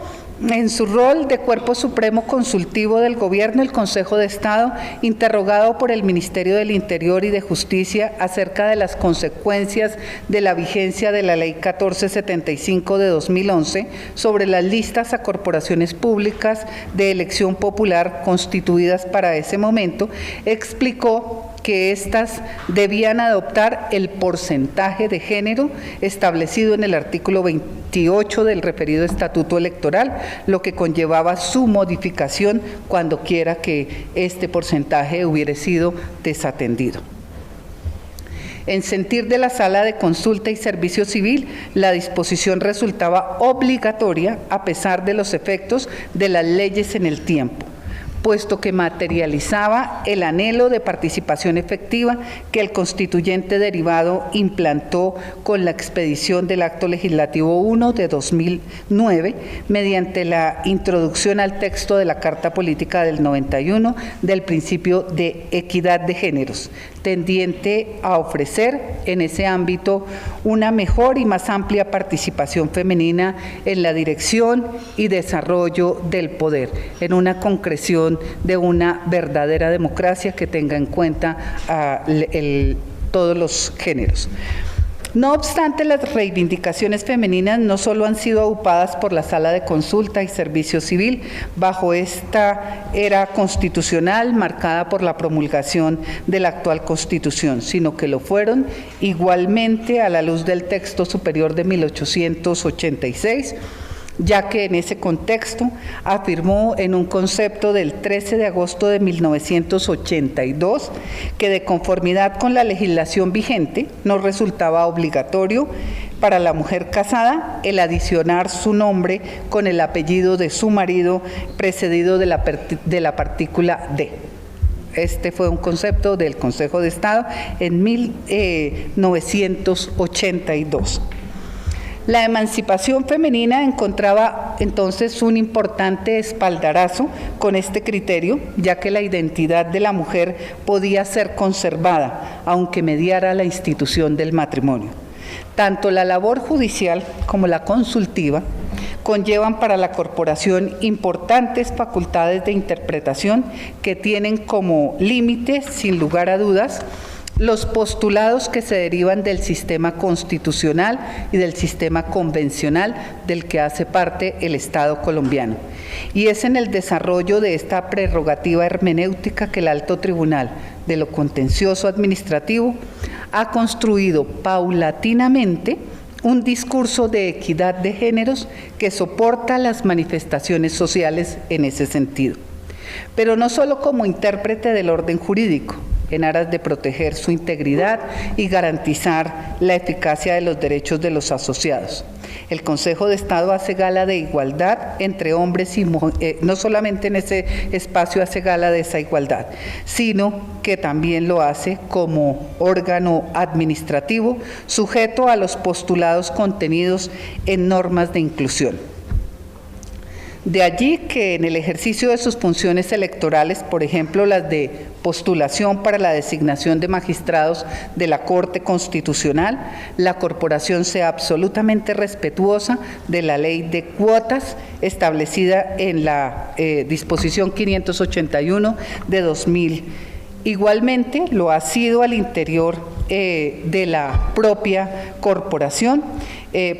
en su rol de Cuerpo Supremo Consultivo del Gobierno, el Consejo de Estado, interrogado por el Ministerio del Interior y de Justicia acerca de las consecuencias de la vigencia de la Ley 1475 de 2011 sobre las listas a corporaciones públicas de elección popular constituidas para ese momento, explicó que éstas debían adoptar el porcentaje de género establecido en el artículo 28 del referido Estatuto Electoral, lo que conllevaba su modificación cuando quiera que este porcentaje hubiera sido desatendido. En sentir de la Sala de Consulta y Servicio Civil, la disposición resultaba obligatoria a pesar de los efectos de las leyes en el tiempo, puesto que materializaba el anhelo de participación efectiva que el constituyente derivado implantó con la expedición del Acto Legislativo 1 de 2009, mediante la introducción al texto de la Carta Política del 91 del principio de equidad de géneros, tendiente a ofrecer en ese ámbito una mejor y más amplia participación femenina en la dirección y desarrollo del poder, en una concreción de una verdadera democracia que tenga en cuenta todos los géneros. No obstante, las reivindicaciones femeninas no solo han sido aupadas por la Sala de Consulta y Servicio Civil bajo esta era constitucional marcada por la promulgación de la actual Constitución, sino que lo fueron igualmente a la luz del texto superior de 1886, ya que en ese contexto afirmó en un concepto del 13 de agosto de 1982 que de conformidad con la legislación vigente no resultaba obligatorio para la mujer casada el adicionar su nombre con el apellido de su marido precedido de la partícula D. Este fue un concepto del Consejo de Estado en 1982. La emancipación femenina encontraba entonces un importante espaldarazo con este criterio, ya que la identidad de la mujer podía ser conservada, aunque mediara la institución del matrimonio. Tanto la labor judicial como la consultiva conllevan para la corporación importantes facultades de interpretación que tienen como límite, sin lugar a dudas, los postulados que se derivan del sistema constitucional y del sistema convencional del que hace parte el Estado colombiano. Y es en el desarrollo de esta prerrogativa hermenéutica que el Alto Tribunal de lo Contencioso Administrativo ha construido paulatinamente un discurso de equidad de géneros que soporta las manifestaciones sociales en ese sentido. Pero no solo como intérprete del orden jurídico, en aras de proteger su integridad y garantizar la eficacia de los derechos de los asociados. El Consejo de Estado hace gala de igualdad entre hombres y mujeres, no solamente en ese espacio hace gala de esa igualdad, sino que también lo hace como órgano administrativo sujeto a los postulados contenidos en normas de inclusión. De allí que en el ejercicio de sus funciones electorales, por ejemplo, las de postulación para la designación de magistrados de la Corte Constitucional, la corporación sea absolutamente respetuosa de la ley de cuotas establecida en la disposición 581 de 2000. Igualmente lo ha sido al interior de la propia corporación,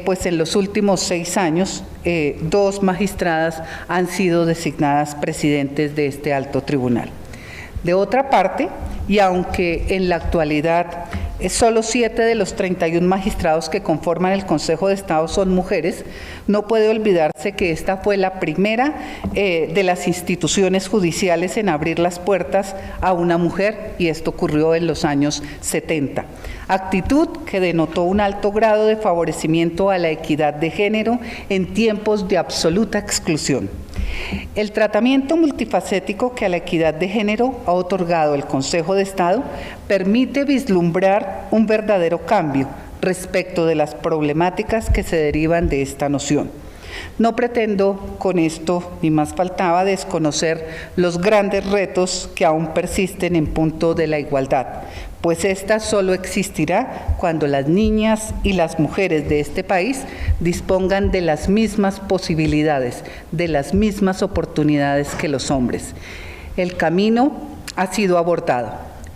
pues en los últimos 6 años 2 magistradas han sido designadas presidentes de este alto tribunal. De otra parte, y aunque en la actualidad solo 7 de los 31 magistrados que conforman el Consejo de Estado son mujeres, no puede olvidarse que esta fue la primera de las instituciones judiciales en abrir las puertas a una mujer, y esto ocurrió en los años 70. Actitud que denotó un alto grado de favorecimiento a la equidad de género en tiempos de absoluta exclusión. El tratamiento multifacético que a la equidad de género ha otorgado el Consejo de Estado permite vislumbrar un verdadero cambio respecto de las problemáticas que se derivan de esta noción. No pretendo con esto, ni más faltaba, desconocer los grandes retos que aún persisten en punto de la igualdad, pues esta solo existirá cuando las niñas y las mujeres de este país dispongan de las mismas posibilidades, de las mismas oportunidades que los hombres. El camino ha sido abordado,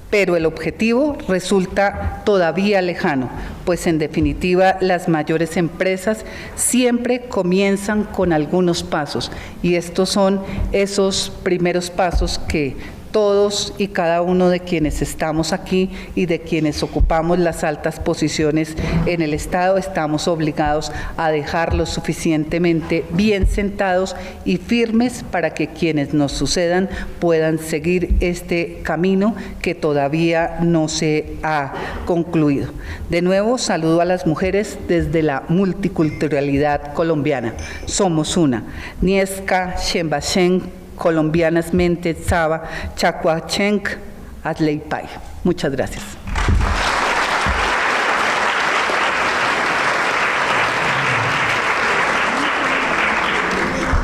pero el objetivo resulta todavía lejano, pues en definitiva las mayores empresas siempre comienzan con algunos pasos, y estos son esos primeros pasos que todos y cada uno de quienes estamos aquí y de quienes ocupamos las altas posiciones en el Estado estamos obligados a dejarlos suficientemente bien sentados y firmes para que quienes nos sucedan puedan seguir este camino que todavía no se ha concluido. De nuevo, saludo a las mujeres desde la multiculturalidad colombiana. Somos una. Nieska, Shembashen, colombianas mente Tzaba, Chacuachenk, Adleipay. Muchas gracias.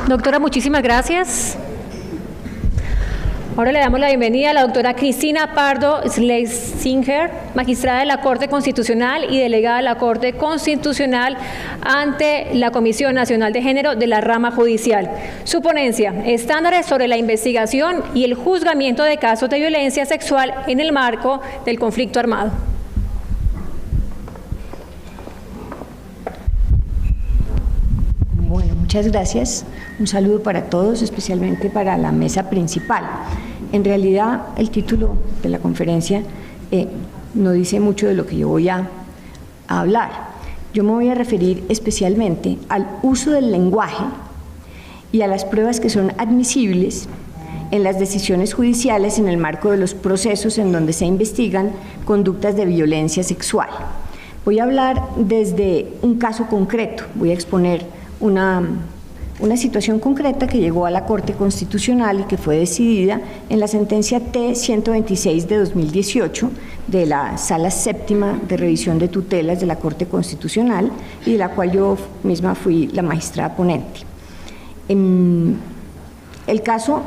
Doctora, muchísimas gracias. Ahora le damos la bienvenida a la doctora Cristina Pardo Schlesinger, magistrada de la Corte Constitucional y delegada de la Corte Constitucional ante la Comisión Nacional de Género de la Rama Judicial. Su ponencia, estándares sobre la investigación y el juzgamiento de casos de violencia sexual en el marco del conflicto armado. Bueno, muchas gracias. Un saludo para todos, especialmente para la mesa principal. En realidad, el título de la conferencia no dice mucho de lo que yo voy a hablar. Yo me voy a referir especialmente al uso del lenguaje y a las pruebas que son admisibles en las decisiones judiciales en el marco de los procesos en donde se investigan conductas de violencia sexual. Voy a hablar desde un caso concreto, voy a exponer una situación concreta que llegó a la Corte Constitucional y que fue decidida en la sentencia T-126 de 2018 de la Sala Séptima de Revisión de Tutelas de la Corte Constitucional y de la cual yo misma fui la magistrada ponente. El caso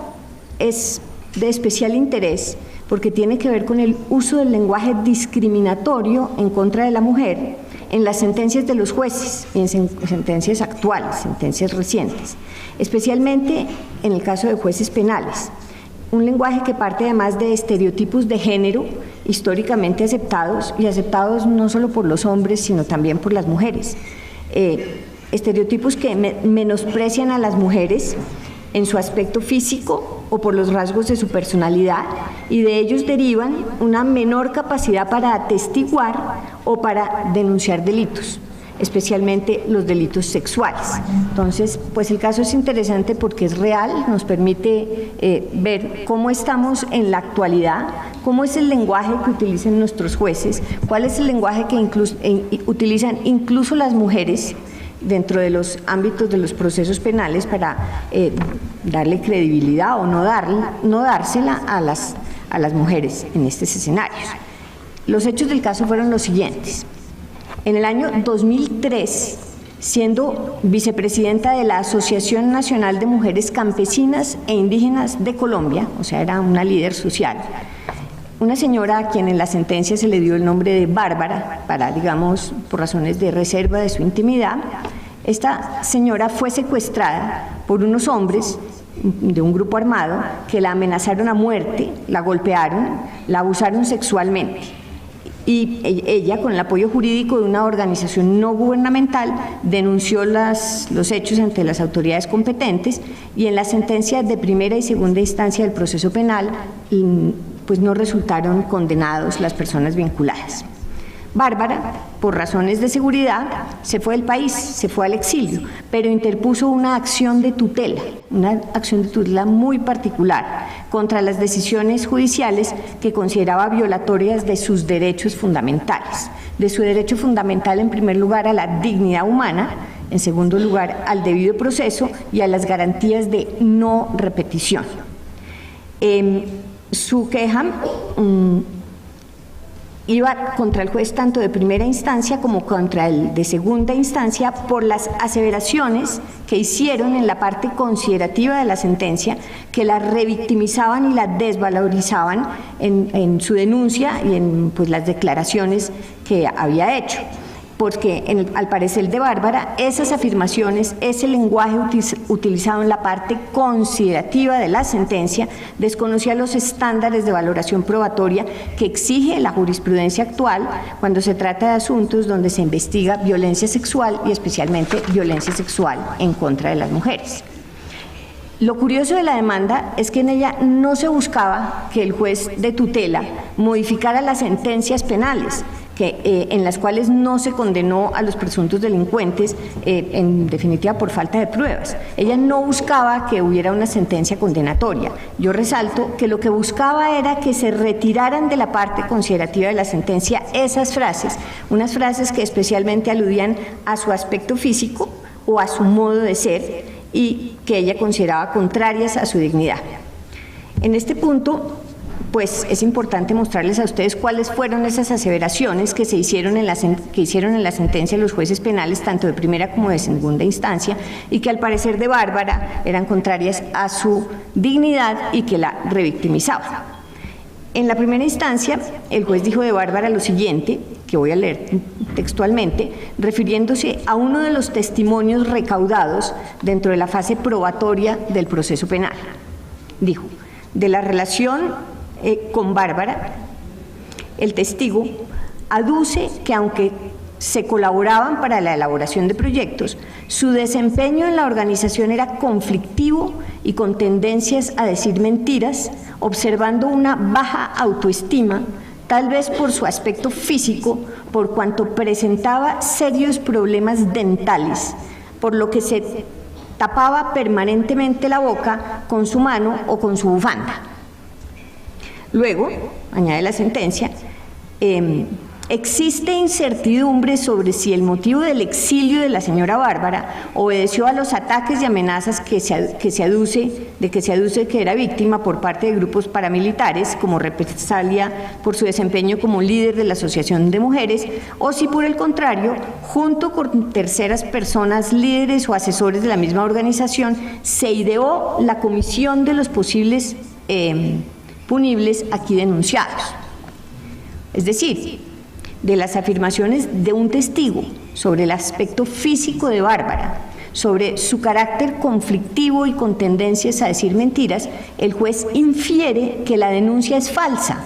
es de especial interés porque tiene que ver con el uso del lenguaje discriminatorio en contra de la mujer en las sentencias de los jueces, en sentencias actuales, sentencias recientes, especialmente en el caso de jueces penales. Un lenguaje que parte además de estereotipos de género históricamente aceptados, y aceptados no solo por los hombres, sino también por las mujeres. Estereotipos que menosprecian a las mujeres en su aspecto físico o por los rasgos de su personalidad, y de ellos derivan una menor capacidad para atestiguar o para denunciar delitos, especialmente los delitos sexuales. Entonces, pues el caso es interesante porque es real, nos permite ver cómo estamos en la actualidad, cómo es el lenguaje que utilizan nuestros jueces, cuál es el lenguaje que utilizan incluso las mujeres dentro de los ámbitos de los procesos penales para darle credibilidad o no dársela a las mujeres en estos escenarios. Los hechos del caso fueron los siguientes. En el año 2003, siendo vicepresidenta de la Asociación Nacional de Mujeres Campesinas e Indígenas de Colombia, o sea, era una líder social, una señora a quien en la sentencia se le dio el nombre de Bárbara, para, digamos, por razones de reserva de su intimidad, esta señora fue secuestrada por unos hombres de un grupo armado que la amenazaron a muerte, la golpearon, la abusaron sexualmente. Y ella, con el apoyo jurídico de una organización no gubernamental, denunció los hechos ante las autoridades competentes, y en la sentencia de primera y segunda instancia del proceso penal, pues no resultaron condenados las personas vinculadas. Bárbara, por razones de seguridad, se fue del país, se fue al exilio, pero interpuso una acción de tutela muy particular contra las decisiones judiciales que consideraba violatorias de sus derechos fundamentales. De su derecho fundamental, en primer lugar, a la dignidad humana, en segundo lugar, al debido proceso y a las garantías de no repetición. Su queja iba contra el juez tanto de primera instancia como contra el de segunda instancia por las aseveraciones que hicieron en la parte considerativa de la sentencia, que la revictimizaban y la desvalorizaban en su denuncia y en las declaraciones que había hecho. Porque al parecer de Bárbara, esas afirmaciones, ese lenguaje utilizado en la parte considerativa de la sentencia, desconocía los estándares de valoración probatoria que exige la jurisprudencia actual cuando se trata de asuntos donde se investiga violencia sexual y especialmente violencia sexual en contra de las mujeres. Lo curioso de la demanda es que en ella no se buscaba que el juez de tutela modificara las sentencias penales, en las cuales no se condenó a los presuntos delincuentes, en definitiva por falta de pruebas. Ella no buscaba que hubiera una sentencia condenatoria. Yo resalto que lo que buscaba era que se retiraran de la parte considerativa de la sentencia esas frases, unas frases que especialmente aludían a su aspecto físico o a su modo de ser y que ella consideraba contrarias a su dignidad. En este punto, pues es importante mostrarles a ustedes cuáles fueron esas aseveraciones que hicieron en la sentencia los jueces penales, tanto de primera como de segunda instancia, y que al parecer de Bárbara eran contrarias a su dignidad y que la revictimizaban. En la primera instancia, el juez dijo de Bárbara lo siguiente, que voy a leer textualmente, refiriéndose a uno de los testimonios recaudados dentro de la fase probatoria del proceso penal. Dijo: de la relación con Bárbara, el testigo aduce que aunque se colaboraban para la elaboración de proyectos, su desempeño en la organización era conflictivo y con tendencias a decir mentiras, observando una baja autoestima, tal vez por su aspecto físico, por cuanto presentaba serios problemas dentales, por lo que se tapaba permanentemente la boca con su mano o con su bufanda. Luego, añade la sentencia, existe incertidumbre sobre si el motivo del exilio de la señora Bárbara obedeció a los ataques y amenazas que se aduce que era víctima por parte de grupos paramilitares como represalia por su desempeño como líder de la Asociación de Mujeres, o si por el contrario, junto con terceras personas, líderes o asesores de la misma organización, se ideó la comisión de los posibles punibles aquí denunciados. Es decir, de las afirmaciones de un testigo sobre el aspecto físico de Bárbara, sobre su carácter conflictivo y con tendencias a decir mentiras, el juez infiere que la denuncia es falsa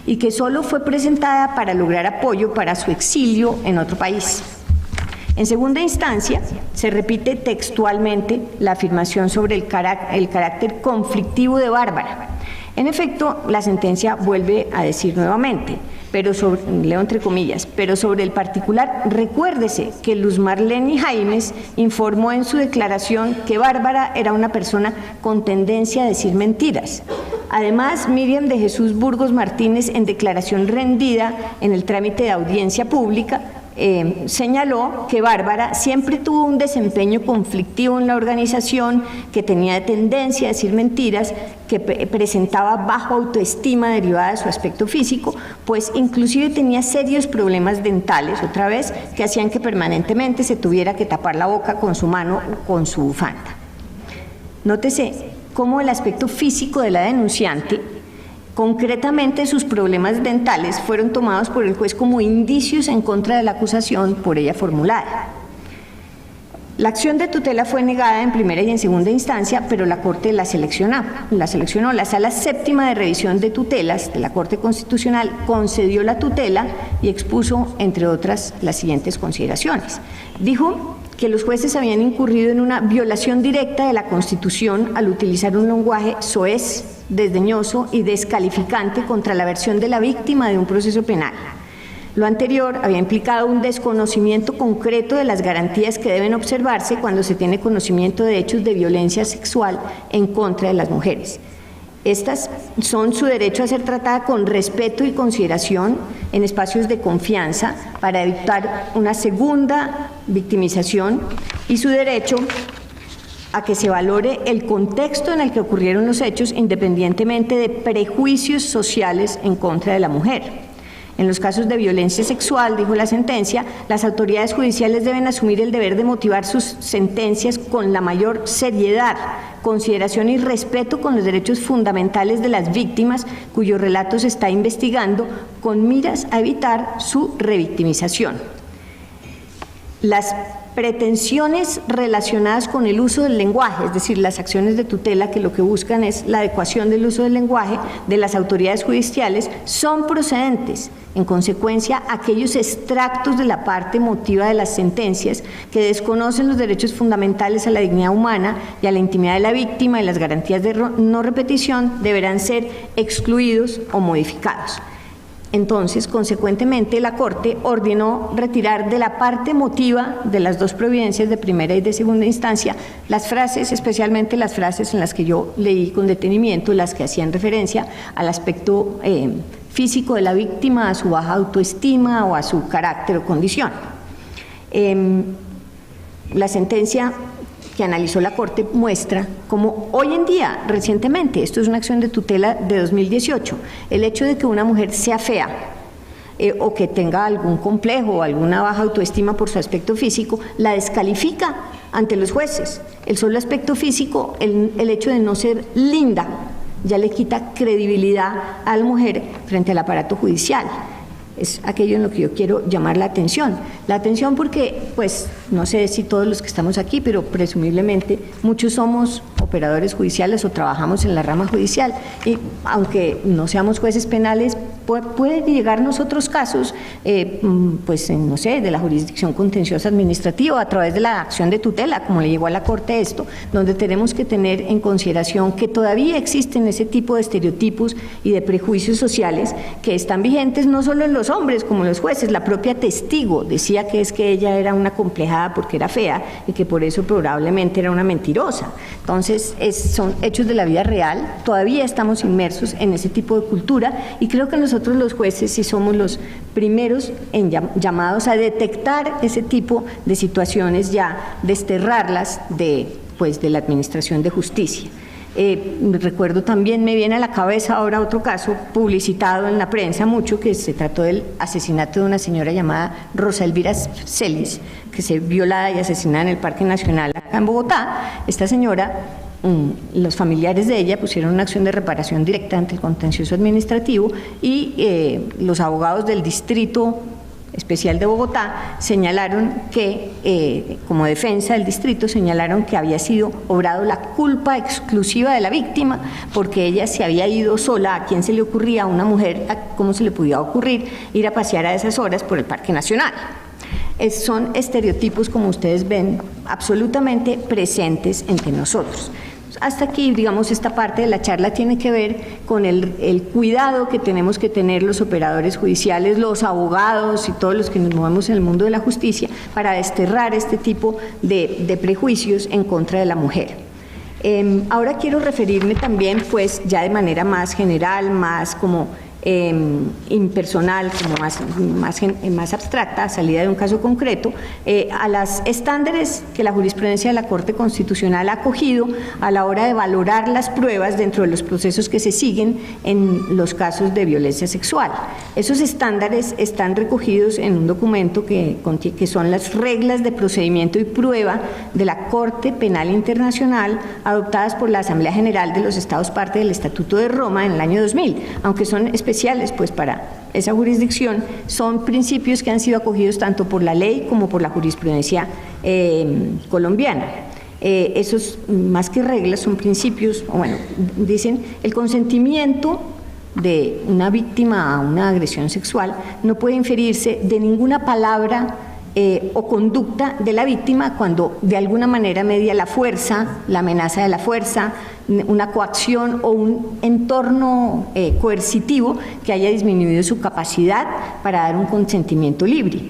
y que solo fue presentada para lograr apoyo para su exilio en otro país. En segunda instancia, se repite textualmente la afirmación sobre el carácter conflictivo de Bárbara. En efecto, la sentencia vuelve a decir nuevamente, leo entre comillas, pero sobre el particular, recuérdese que Luz Marlene Jaimes informó en su declaración que Bárbara era una persona con tendencia a decir mentiras. Además, Miriam de Jesús Burgos Martínez, en declaración rendida en el trámite de audiencia pública, señaló que Bárbara siempre tuvo un desempeño conflictivo en la organización, que tenía tendencia a decir mentiras, que presentaba baja autoestima derivada de su aspecto físico, pues inclusive tenía serios problemas dentales, otra vez, que hacían que permanentemente se tuviera que tapar la boca con su mano o con su bufanda. Nótese cómo el aspecto físico de la denunciante, concretamente sus problemas dentales, fueron tomados por el juez como indicios en contra de la acusación por ella formulada. La acción de tutela fue negada en primera y en segunda instancia, pero la Corte la seleccionó. La Sala Séptima de Revisión de Tutelas de la Corte Constitucional concedió la tutela y expuso, entre otras, las siguientes consideraciones. Dijo que los jueces habían incurrido en una violación directa de la Constitución al utilizar un lenguaje soez, desdeñoso y descalificante contra la versión de la víctima de un proceso penal. Lo anterior había implicado un desconocimiento concreto de las garantías que deben observarse cuando se tiene conocimiento de hechos de violencia sexual en contra de las mujeres. Estas son su derecho a ser tratada con respeto y consideración en espacios de confianza para evitar una segunda victimización y su derecho a que se valore el contexto en el que ocurrieron los hechos independientemente de prejuicios sociales en contra de la mujer. En los casos de violencia sexual, dijo la sentencia, las autoridades judiciales deben asumir el deber de motivar sus sentencias con la mayor seriedad, consideración y respeto con los derechos fundamentales de las víctimas cuyos relatos se está investigando con miras a evitar su revictimización. Las pretensiones relacionadas con el uso del lenguaje, es decir, las acciones de tutela que lo que buscan es la adecuación del uso del lenguaje de las autoridades judiciales, son procedentes. En consecuencia, aquellos extractos de la parte emotiva de las sentencias que desconocen los derechos fundamentales a la dignidad humana y a la intimidad de la víctima y las garantías de no repetición deberán ser excluidos o modificados. Entonces, consecuentemente, la Corte ordenó retirar de la parte emotiva de las dos providencias de primera y de segunda instancia las frases, especialmente las frases en las que yo leí con detenimiento, las que hacían referencia al aspecto físico de la víctima, a su baja autoestima o a su carácter o condición. La sentencia que analizó la Corte muestra cómo hoy en día, recientemente, esto es una acción de tutela de 2018, el hecho de que una mujer sea fea o que tenga algún complejo o alguna baja autoestima por su aspecto físico, la descalifica ante los jueces. El solo aspecto físico, el hecho de no ser linda, ya le quita credibilidad a la mujer frente al aparato judicial. Es aquello en lo que yo quiero llamar la atención. La atención porque, pues, no sé si todos los que estamos aquí, pero presumiblemente muchos somos operadores judiciales o trabajamos en la rama judicial y aunque no seamos jueces penales, pueden llegarnos otros casos, pues, no sé, de la jurisdicción contenciosa administrativa a través de la acción de tutela, como le llegó a la Corte esto, donde tenemos que tener en consideración que todavía existen ese tipo de estereotipos y de prejuicios sociales que están vigentes no solo en los hombres como los jueces. La propia testigo decía que es que ella era una complejada porque era fea y que por eso probablemente era una mentirosa. Entonces son hechos de la vida real, todavía estamos inmersos en ese tipo de cultura y creo que nosotros los jueces sí somos los primeros llamados a detectar ese tipo de situaciones, ya desterrarlas de la administración de justicia. Recuerdo también, me viene a la cabeza ahora otro caso publicitado en la prensa mucho, que se trató del asesinato de una señora llamada Rosa Elvira Celis, que se violada y asesinada en el Parque Nacional acá en Bogotá. Esta señora, los familiares de ella pusieron una acción de reparación directa ante el contencioso administrativo y los abogados del Distrito Especial de Bogotá señalaron que, como defensa del distrito, señalaron que había sido obrado la culpa exclusiva de la víctima porque ella se había ido sola. ¿A quién se le ocurría, a una mujer, cómo se le podía ocurrir ir a pasear a esas horas por el Parque Nacional? Son estereotipos, como ustedes ven, absolutamente presentes entre nosotros. Hasta aquí, digamos, esta parte de la charla tiene que ver con el cuidado que tenemos que tener los operadores judiciales, los abogados y todos los que nos movemos en el mundo de la justicia para desterrar este tipo de prejuicios en contra de la mujer. Ahora quiero referirme también, pues, ya de manera más general, más como impersonal, como más abstracta, salida de un caso concreto, a los estándares que la jurisprudencia de la Corte Constitucional ha acogido a la hora de valorar las pruebas dentro de los procesos que se siguen en los casos de violencia sexual. Esos estándares están recogidos en un documento que son las reglas de procedimiento y prueba de la Corte Penal Internacional, adoptadas por la Asamblea General de los Estados parte del Estatuto de Roma en el año 2000, aunque son especiales pues para esa jurisdicción, son principios que han sido acogidos tanto por la ley como por la jurisprudencia colombiana. Esos, más que reglas, son principios, o bueno, dicen, el consentimiento de una víctima a una agresión sexual no puede inferirse de ninguna palabra o conducta de la víctima cuando de alguna manera media la fuerza, la amenaza de la fuerza, una coacción o un entorno coercitivo que haya disminuido su capacidad para dar un consentimiento libre.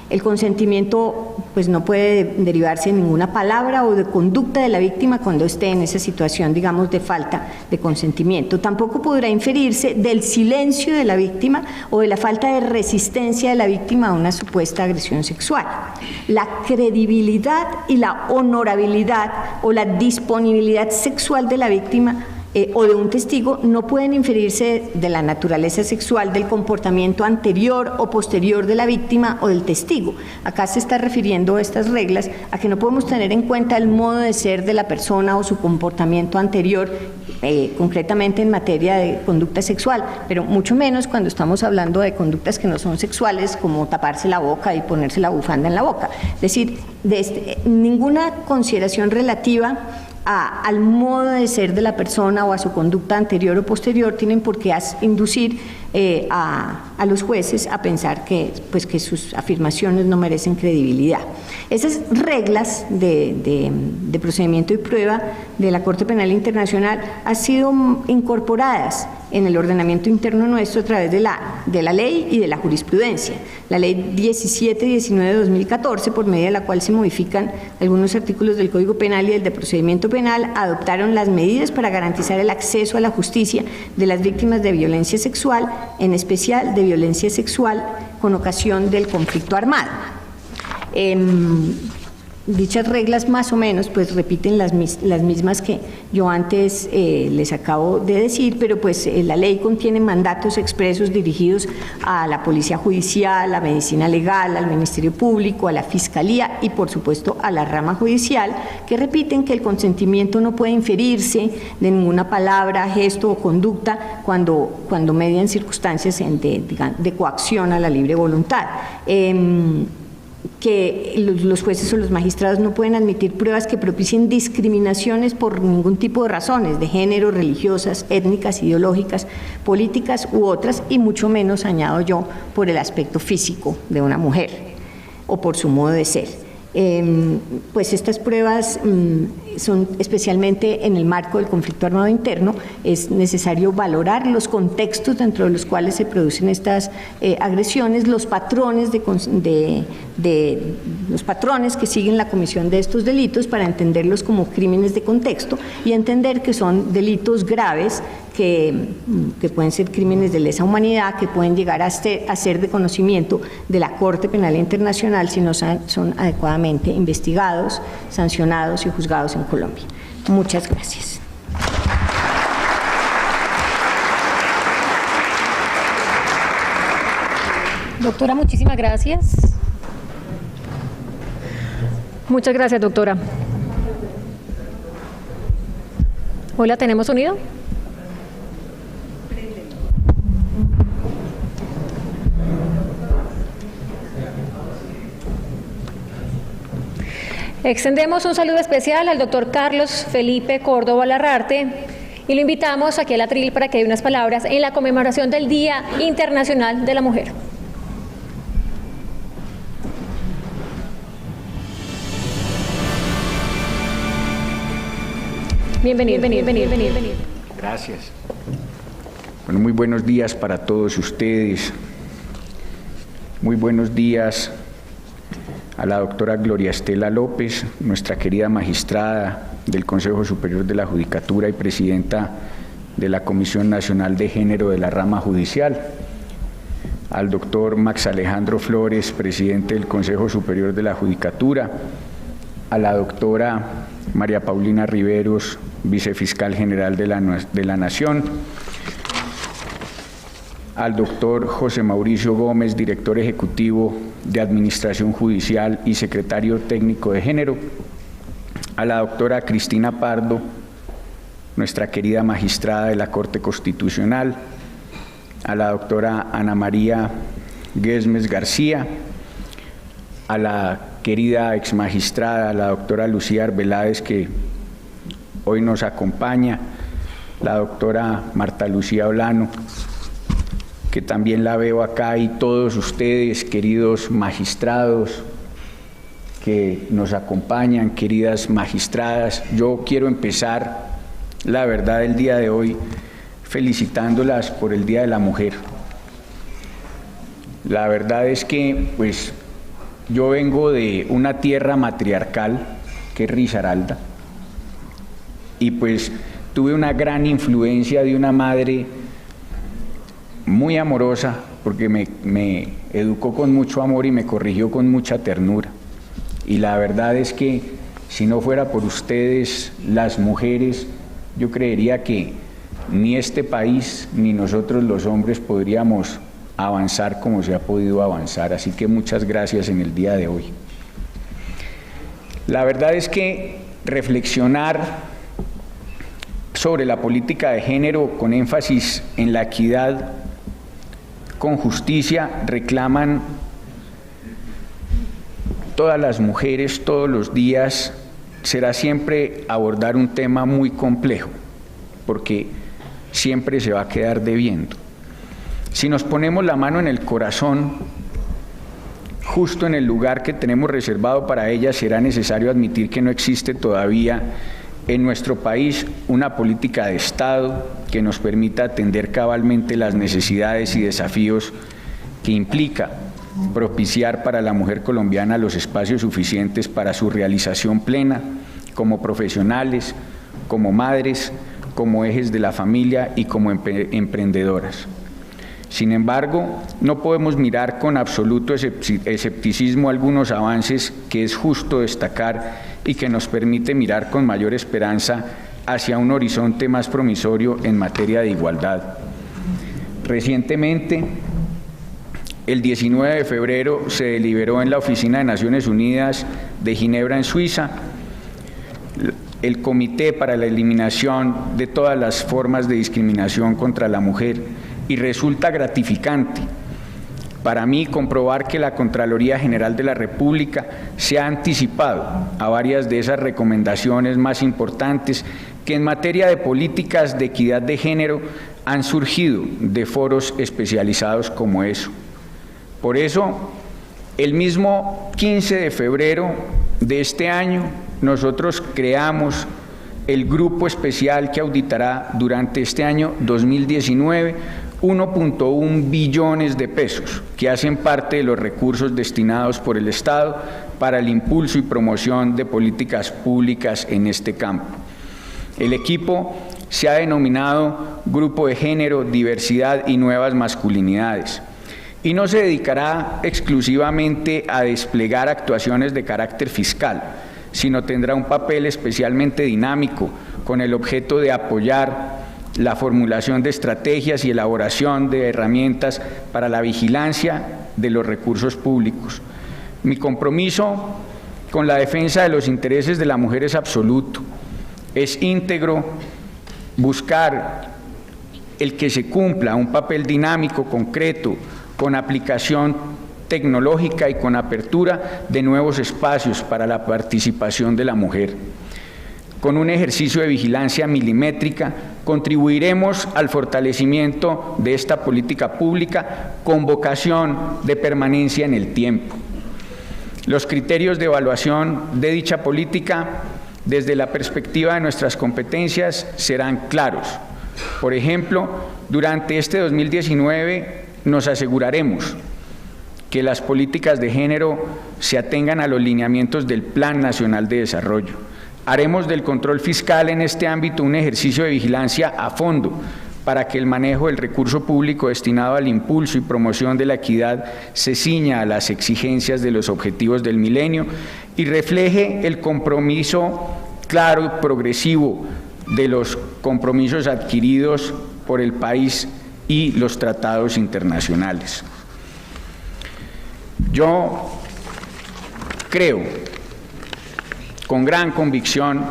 El consentimiento pues no puede derivarse de ninguna palabra o de conducta de la víctima cuando esté en esa situación, digamos, de falta de consentimiento. Tampoco podrá inferirse del silencio de la víctima o de la falta de resistencia de la víctima a una supuesta agresión sexual. La credibilidad y la honorabilidad o la disponibilidad sexual de la víctima o de un testigo no pueden inferirse de la naturaleza sexual del comportamiento anterior o posterior de la víctima o del testigo. Acá se está refiriendo estas reglas a que no podemos tener en cuenta el modo de ser de la persona o su comportamiento anterior, concretamente en materia de conducta sexual, pero mucho menos cuando estamos hablando de conductas que no son sexuales, como taparse la boca y ponerse la bufanda en la boca. Es decir, ninguna consideración relativa al modo de ser de la persona o a su conducta anterior o posterior tienen por qué inducir a los jueces a pensar que sus afirmaciones no merecen credibilidad. Esas reglas de procedimiento y prueba de la Corte Penal Internacional han sido incorporadas en el ordenamiento interno nuestro a través de la ley y de la jurisprudencia. La ley 1719 de 2014, por medio de la cual se modifican algunos artículos del Código Penal y el de procedimiento penal, adoptaron las medidas para garantizar el acceso a la justicia de las víctimas de violencia sexual, en especial de violencia sexual con ocasión del conflicto armado. Dichas reglas más o menos pues repiten las mismas que yo antes les acabo de decir, pero pues la ley contiene mandatos expresos dirigidos a la Policía Judicial, a la Medicina Legal, al Ministerio Público, a la Fiscalía y por supuesto a la rama judicial, que repiten que el consentimiento no puede inferirse de ninguna palabra, gesto o conducta cuando median circunstancias de coacción a la libre voluntad. Que los jueces o los magistrados no pueden admitir pruebas que propicien discriminaciones por ningún tipo de razones, de género, religiosas, étnicas, ideológicas, políticas u otras, y mucho menos, añado yo, por el aspecto físico de una mujer o por su modo de ser. Pues estas pruebas son especialmente en el marco del conflicto armado interno. Es necesario valorar los contextos dentro de los cuales se producen estas agresiones, los patrones los patrones que siguen la comisión de estos delitos para entenderlos como crímenes de contexto y entender que son delitos graves que pueden ser crímenes de lesa humanidad, que pueden llegar a ser de conocimiento de la Corte Penal Internacional si no son adecuadamente investigados, sancionados y juzgados en Colombia. Muchas gracias. Doctora, muchísimas gracias. Muchas gracias, doctora. Hola, ¿tenemos sonido? Extendemos un saludo especial al doctor Carlos Felipe Córdoba Larrarte y lo invitamos aquí al atril para que dé unas palabras en la conmemoración del Día Internacional de la Mujer. Bienvenido. Gracias. Bueno, muy buenos días para todos ustedes. Muy buenos días a la doctora Gloria Estela López, nuestra querida magistrada del Consejo Superior de la Judicatura y presidenta de la Comisión Nacional de Género de la Rama Judicial, al doctor Max Alejandro Flores, presidente del Consejo Superior de la Judicatura, a la doctora María Paulina Riveros, vicefiscal general de la Nación, al doctor José Mauricio Gómez, director ejecutivo de Administración Judicial y secretario técnico de Género, a la doctora Cristina Pardo, nuestra querida magistrada de la Corte Constitucional, a la doctora Ana María Guesmes García, a la querida exmagistrada, la doctora Lucía Arbeláez, que hoy nos acompaña, la doctora Marta Lucía Olano, que también la veo acá, y todos ustedes, queridos magistrados, que nos acompañan, queridas magistradas. Yo quiero empezar, la verdad, el día de hoy felicitándolas por el Día de la Mujer. La verdad es que, pues, yo vengo de una tierra matriarcal, que es Risaralda, y pues tuve una gran influencia de una madre muy amorosa, porque me educó con mucho amor y me corrigió con mucha ternura. Y la verdad es que si no fuera por ustedes, las mujeres, yo creería que ni este país ni nosotros los hombres podríamos avanzar como se ha podido avanzar. Así que muchas gracias en el día de hoy. La verdad es que reflexionar sobre la política de género con énfasis en la equidad con justicia reclaman todas las mujeres todos los días, será siempre abordar un tema muy complejo, porque siempre se va a quedar debiendo. Si nos ponemos la mano en el corazón, justo en el lugar que tenemos reservado para ellas, será necesario admitir que no existe todavía en nuestro país una política de Estado que nos permita atender cabalmente las necesidades y desafíos que implica propiciar para la mujer colombiana los espacios suficientes para su realización plena como profesionales, como madres, como ejes de la familia y como emprendedoras. Sin embargo, no podemos mirar con absoluto escepticismo algunos avances que es justo destacar y que nos permite mirar con mayor esperanza hacia un horizonte más promisorio en materia de igualdad. Recientemente, el 19 de febrero, se deliberó en la Oficina de Naciones Unidas de Ginebra, en Suiza, el Comité para la Eliminación de todas las formas de discriminación contra la mujer, y resulta gratificante para mí comprobar que la Contraloría General de la República se ha anticipado a varias de esas recomendaciones más importantes que en materia de políticas de equidad de género han surgido de foros especializados como eso. Por eso, el mismo 15 de febrero de este año, nosotros creamos el grupo especial que auditará durante este año 2019 1.1 billones de pesos que hacen parte de los recursos destinados por el Estado para el impulso y promoción de políticas públicas en este campo. El equipo se ha denominado Grupo de Género, Diversidad y Nuevas Masculinidades y no se dedicará exclusivamente a desplegar actuaciones de carácter fiscal, sino tendrá un papel especialmente dinámico con el objeto de apoyar la formulación de estrategias y elaboración de herramientas para la vigilancia de los recursos públicos. Mi compromiso con la defensa de los intereses de la mujer es absoluto, es íntegro buscar el que se cumpla un papel dinámico, concreto, con aplicación tecnológica y con apertura de nuevos espacios para la participación de la mujer. Con un ejercicio de vigilancia milimétrica, contribuiremos al fortalecimiento de esta política pública con vocación de permanencia en el tiempo. Los criterios de evaluación de dicha política, desde la perspectiva de nuestras competencias, serán claros. Por ejemplo, durante este 2019 nos aseguraremos que las políticas de género se atengan a los lineamientos del Plan Nacional de Desarrollo. Haremos del control fiscal en este ámbito un ejercicio de vigilancia a fondo para que el manejo del recurso público destinado al impulso y promoción de la equidad se ciña a las exigencias de los objetivos del milenio y refleje el compromiso claro y progresivo de los compromisos adquiridos por el país y los tratados internacionales. Yo creo con gran convicción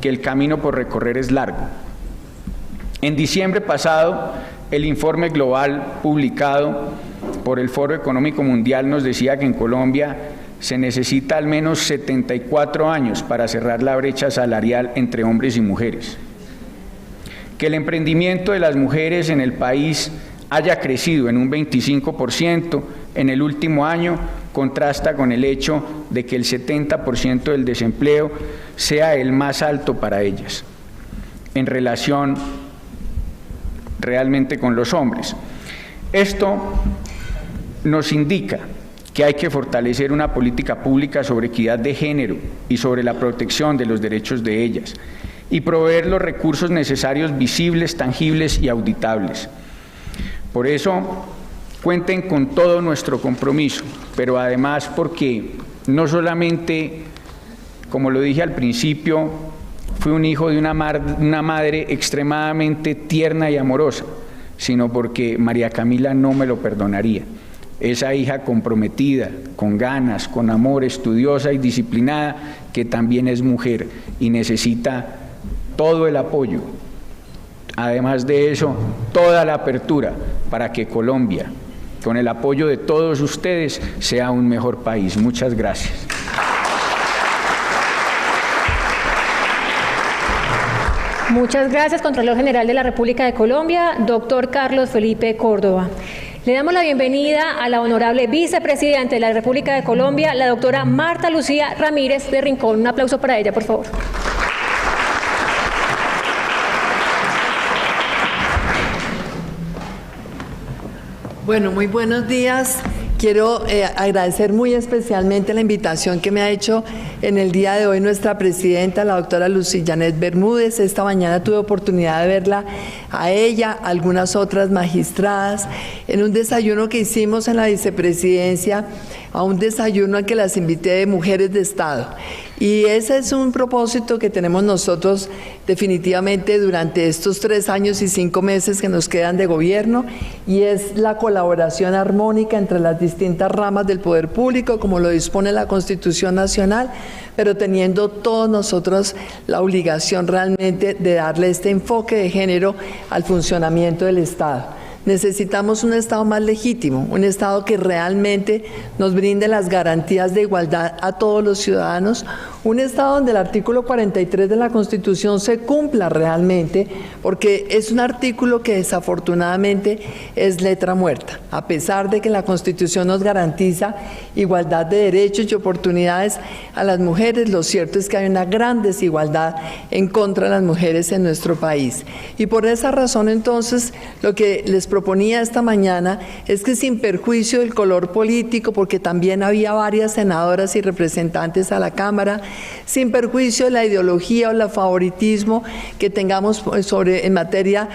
que el camino por recorrer es largo. En diciembre pasado, el informe global publicado por el Foro Económico Mundial nos decía que en Colombia se necesita al menos 74 años para cerrar la brecha salarial entre hombres y mujeres. Que el emprendimiento de las mujeres en el país haya crecido en un 25% en el último año, contrasta con el hecho de que el 70% del desempleo sea el más alto para ellas, en relación realmente con los hombres. Esto nos indica que hay que fortalecer una política pública sobre equidad de género y sobre la protección de los derechos de ellas, y proveer los recursos necesarios visibles, tangibles y auditables. Por eso, cuenten con todo nuestro compromiso, pero además porque no solamente, como lo dije al principio, fui un hijo de una madre extremadamente tierna y amorosa, sino porque María Camila no me lo perdonaría. Esa hija comprometida, con ganas, con amor, estudiosa y disciplinada, que también es mujer y necesita todo el apoyo. Además de eso, toda la apertura para que Colombia, con el apoyo de todos ustedes, sea un mejor país. Muchas gracias. Muchas gracias, Contralor General de la República de Colombia, doctor Carlos Felipe Córdoba. Le damos la bienvenida a la honorable vicepresidenta de la República de Colombia, la doctora Marta Lucía Ramírez de Rincón. Un aplauso para ella, por favor. Bueno, muy buenos días. Quiero agradecer muy especialmente la invitación que me ha hecho en el día de hoy nuestra presidenta, la doctora Lucy Janet Bermúdez. Esta mañana tuve oportunidad de verla a ella, a algunas otras magistradas, en un desayuno que hicimos en la vicepresidencia, a un desayuno al que las invité de mujeres de Estado. Y ese es un propósito que tenemos nosotros definitivamente durante estos 3 años y 5 meses que nos quedan de gobierno, y es la colaboración armónica entre las distintas ramas del poder público, como lo dispone la Constitución Nacional, pero teniendo todos nosotros la obligación realmente de darle este enfoque de género al funcionamiento del Estado. Necesitamos un Estado más legítimo, un Estado que realmente nos brinde las garantías de igualdad a todos los ciudadanos, un Estado donde el artículo 43 de la Constitución se cumpla realmente, porque es un artículo que desafortunadamente es letra muerta. A pesar de que la Constitución nos garantiza igualdad de derechos y oportunidades a las mujeres, lo cierto es que hay una gran desigualdad en contra de las mujeres en nuestro país. Y por esa razón, entonces, lo que les proponía esta mañana es que, sin perjuicio del color político, porque también había varias senadoras y representantes a la Cámara, sin perjuicio de la ideología o el favoritismo que tengamos en materia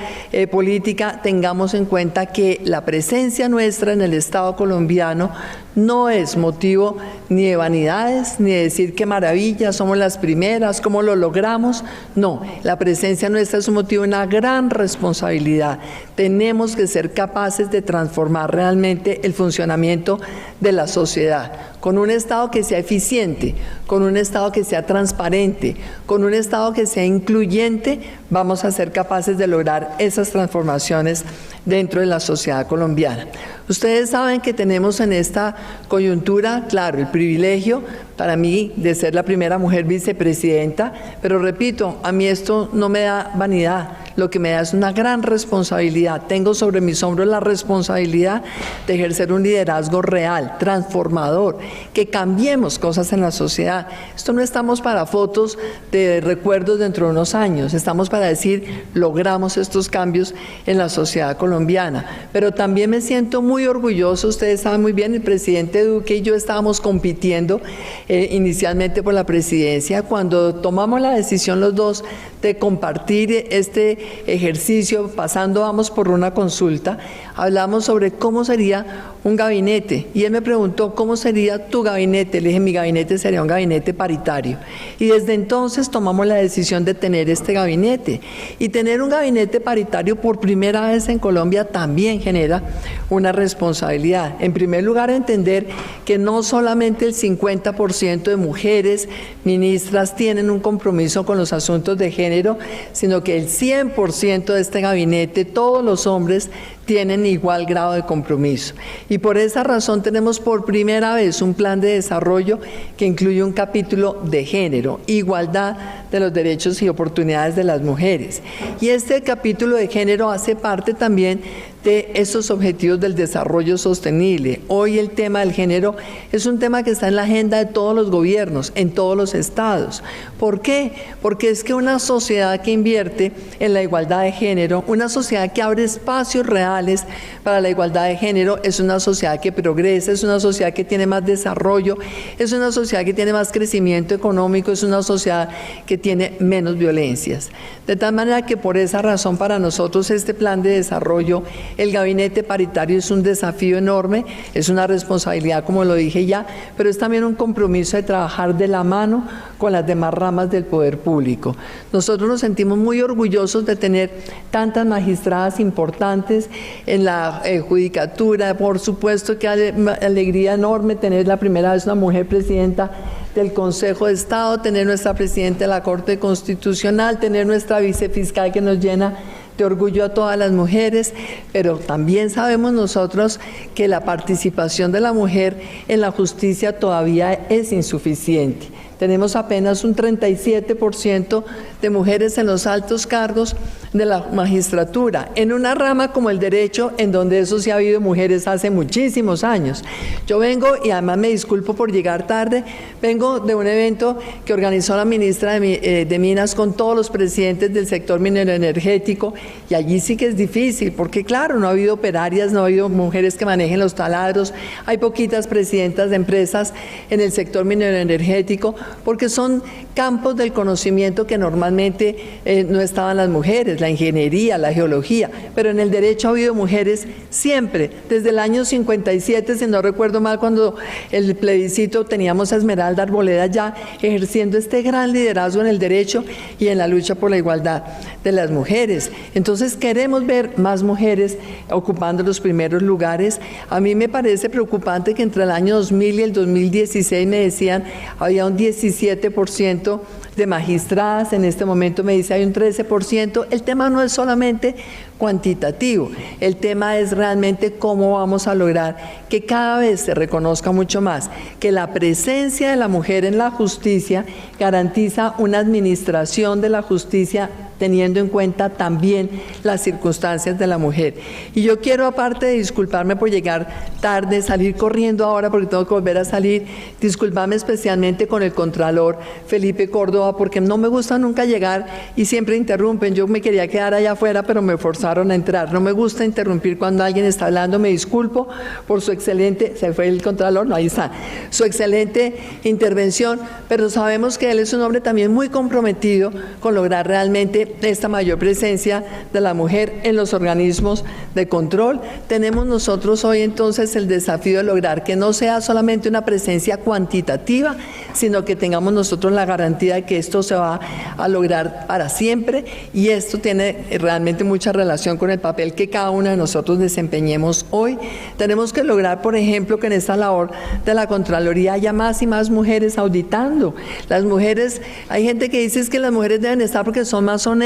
política, tengamos en cuenta que la presencia nuestra en el Estado colombiano no es motivo ni de vanidades, ni de decir qué maravilla, somos las primeras, cómo lo logramos. No, la presencia nuestra es un motivo de una gran responsabilidad. Tenemos que ser capaces de transformar realmente el funcionamiento de la sociedad, con un Estado que sea eficiente, con un Estado que sea transparente, con un Estado que sea incluyente. Vamos a ser capaces de lograr esas transformaciones dentro de la sociedad colombiana. Ustedes saben que tenemos en esta coyuntura, claro, el privilegio para mí de ser la primera mujer vicepresidenta, pero repito, a mí esto no me da vanidad, lo que me da es una gran responsabilidad. Tengo sobre mis hombros la responsabilidad de ejercer un liderazgo real, transformador, que cambiemos cosas en la sociedad. Esto no estamos para fotos de recuerdos dentro de unos años, estamos para decir, logramos estos cambios en la sociedad colombiana. Pero también me siento muy orgulloso, ustedes saben muy bien, el presidente Duque y yo estábamos compitiendo inicialmente por la presidencia. Cuando tomamos la decisión los dos de compartir este ejercicio, pasando vamos por una consulta, hablamos sobre cómo sería un gabinete, y él me preguntó, ¿cómo sería tu gabinete? Le dije, mi gabinete sería un gabinete paritario, y desde entonces tomamos la decisión de tener este gabinete, y tener un gabinete paritario por primera vez en Colombia también genera una responsabilidad. En primer lugar, entender que no solamente el 50% de mujeres ministras tienen un compromiso con los asuntos de género, sino que el 100% de este gabinete, todos los hombres, tienen igual grado de compromiso. Y por esa razón tenemos por primera vez un plan de desarrollo que incluye un capítulo de género, igualdad de los derechos y oportunidades de las mujeres. Y este capítulo de género hace parte también de estos objetivos del desarrollo sostenible. Hoy el tema del género es un tema que está en la agenda de todos los gobiernos, en todos los estados. ¿Por qué? Porque es que una sociedad que invierte en la igualdad de género, una sociedad que abre espacios reales para la igualdad de género, es una sociedad que progresa, es una sociedad que tiene más desarrollo, es una sociedad que tiene más crecimiento económico, es una sociedad que tiene menos violencias. De tal manera que por esa razón para nosotros este plan de desarrollo, el gabinete paritario es un desafío enorme, es una responsabilidad, como lo dije ya, pero es también un compromiso de trabajar de la mano con las demás ramas del poder público. Nosotros nos sentimos muy orgullosos de tener tantas magistradas importantes en la judicatura. Por supuesto que alegría enorme tener la primera vez una mujer presidenta del Consejo de Estado, tener nuestra presidenta de la Corte Constitucional, tener nuestra vicefiscal que nos llena de orgullo a todas las mujeres, pero también sabemos nosotros que la participación de la mujer en la justicia todavía es insuficiente. Tenemos apenas un 37% de mujeres en los altos cargos de la magistratura, en una rama como el derecho, en donde eso sí ha habido mujeres hace muchísimos años. Yo vengo, y además me disculpo por llegar tarde, vengo de un evento que organizó la ministra de Minas con todos los presidentes del sector minero energético, y allí sí que es difícil, porque claro, no ha habido operarias, no ha habido mujeres que manejen los taladros, hay poquitas presidentas de empresas en el sector minero energético, porque son campos del conocimiento que normalmente no estaban las mujeres, la ingeniería, la geología, pero en el derecho ha habido mujeres siempre, desde el año 57, si no recuerdo mal, cuando el plebiscito, teníamos a Esmeralda Arboleda ya ejerciendo este gran liderazgo en el derecho y en la lucha por la igualdad de las mujeres. Entonces queremos ver más mujeres ocupando los primeros lugares. A mí me parece preocupante que entre el año 2000 y el 2016 me decían había un 17% de magistradas, en este momento me dice hay un 13%. El tema no es solamente cuantitativo, el tema es realmente cómo vamos a lograr que cada vez se reconozca mucho más que la presencia de la mujer en la justicia garantiza una administración de la justicia teniendo en cuenta también las circunstancias de la mujer. Y yo quiero, aparte de disculparme por llegar tarde, salir corriendo ahora porque tengo que volver a salir, disculparme especialmente con el Contralor Felipe Córdoba, porque no me gusta nunca llegar y siempre interrumpen. Yo me quería quedar allá afuera, pero me forzaron a entrar. No me gusta interrumpir cuando alguien está hablando, me disculpo por su excelente, se fue el Contralor, no, ahí está, su excelente intervención, pero sabemos que él es un hombre también muy comprometido con lograr realmente esta mayor presencia de la mujer en los organismos de control. Tenemos nosotros hoy entonces el desafío de lograr que no sea solamente una presencia cuantitativa, sino que tengamos nosotros la garantía de que esto se va a lograr para siempre, y esto tiene realmente mucha relación con el papel que cada uno de nosotros desempeñemos hoy. Tenemos que lograr, por ejemplo, que en esta labor de la Contraloría haya más y más mujeres auditando. Las mujeres, hay gente que dice es que las mujeres deben estar porque son más honestas.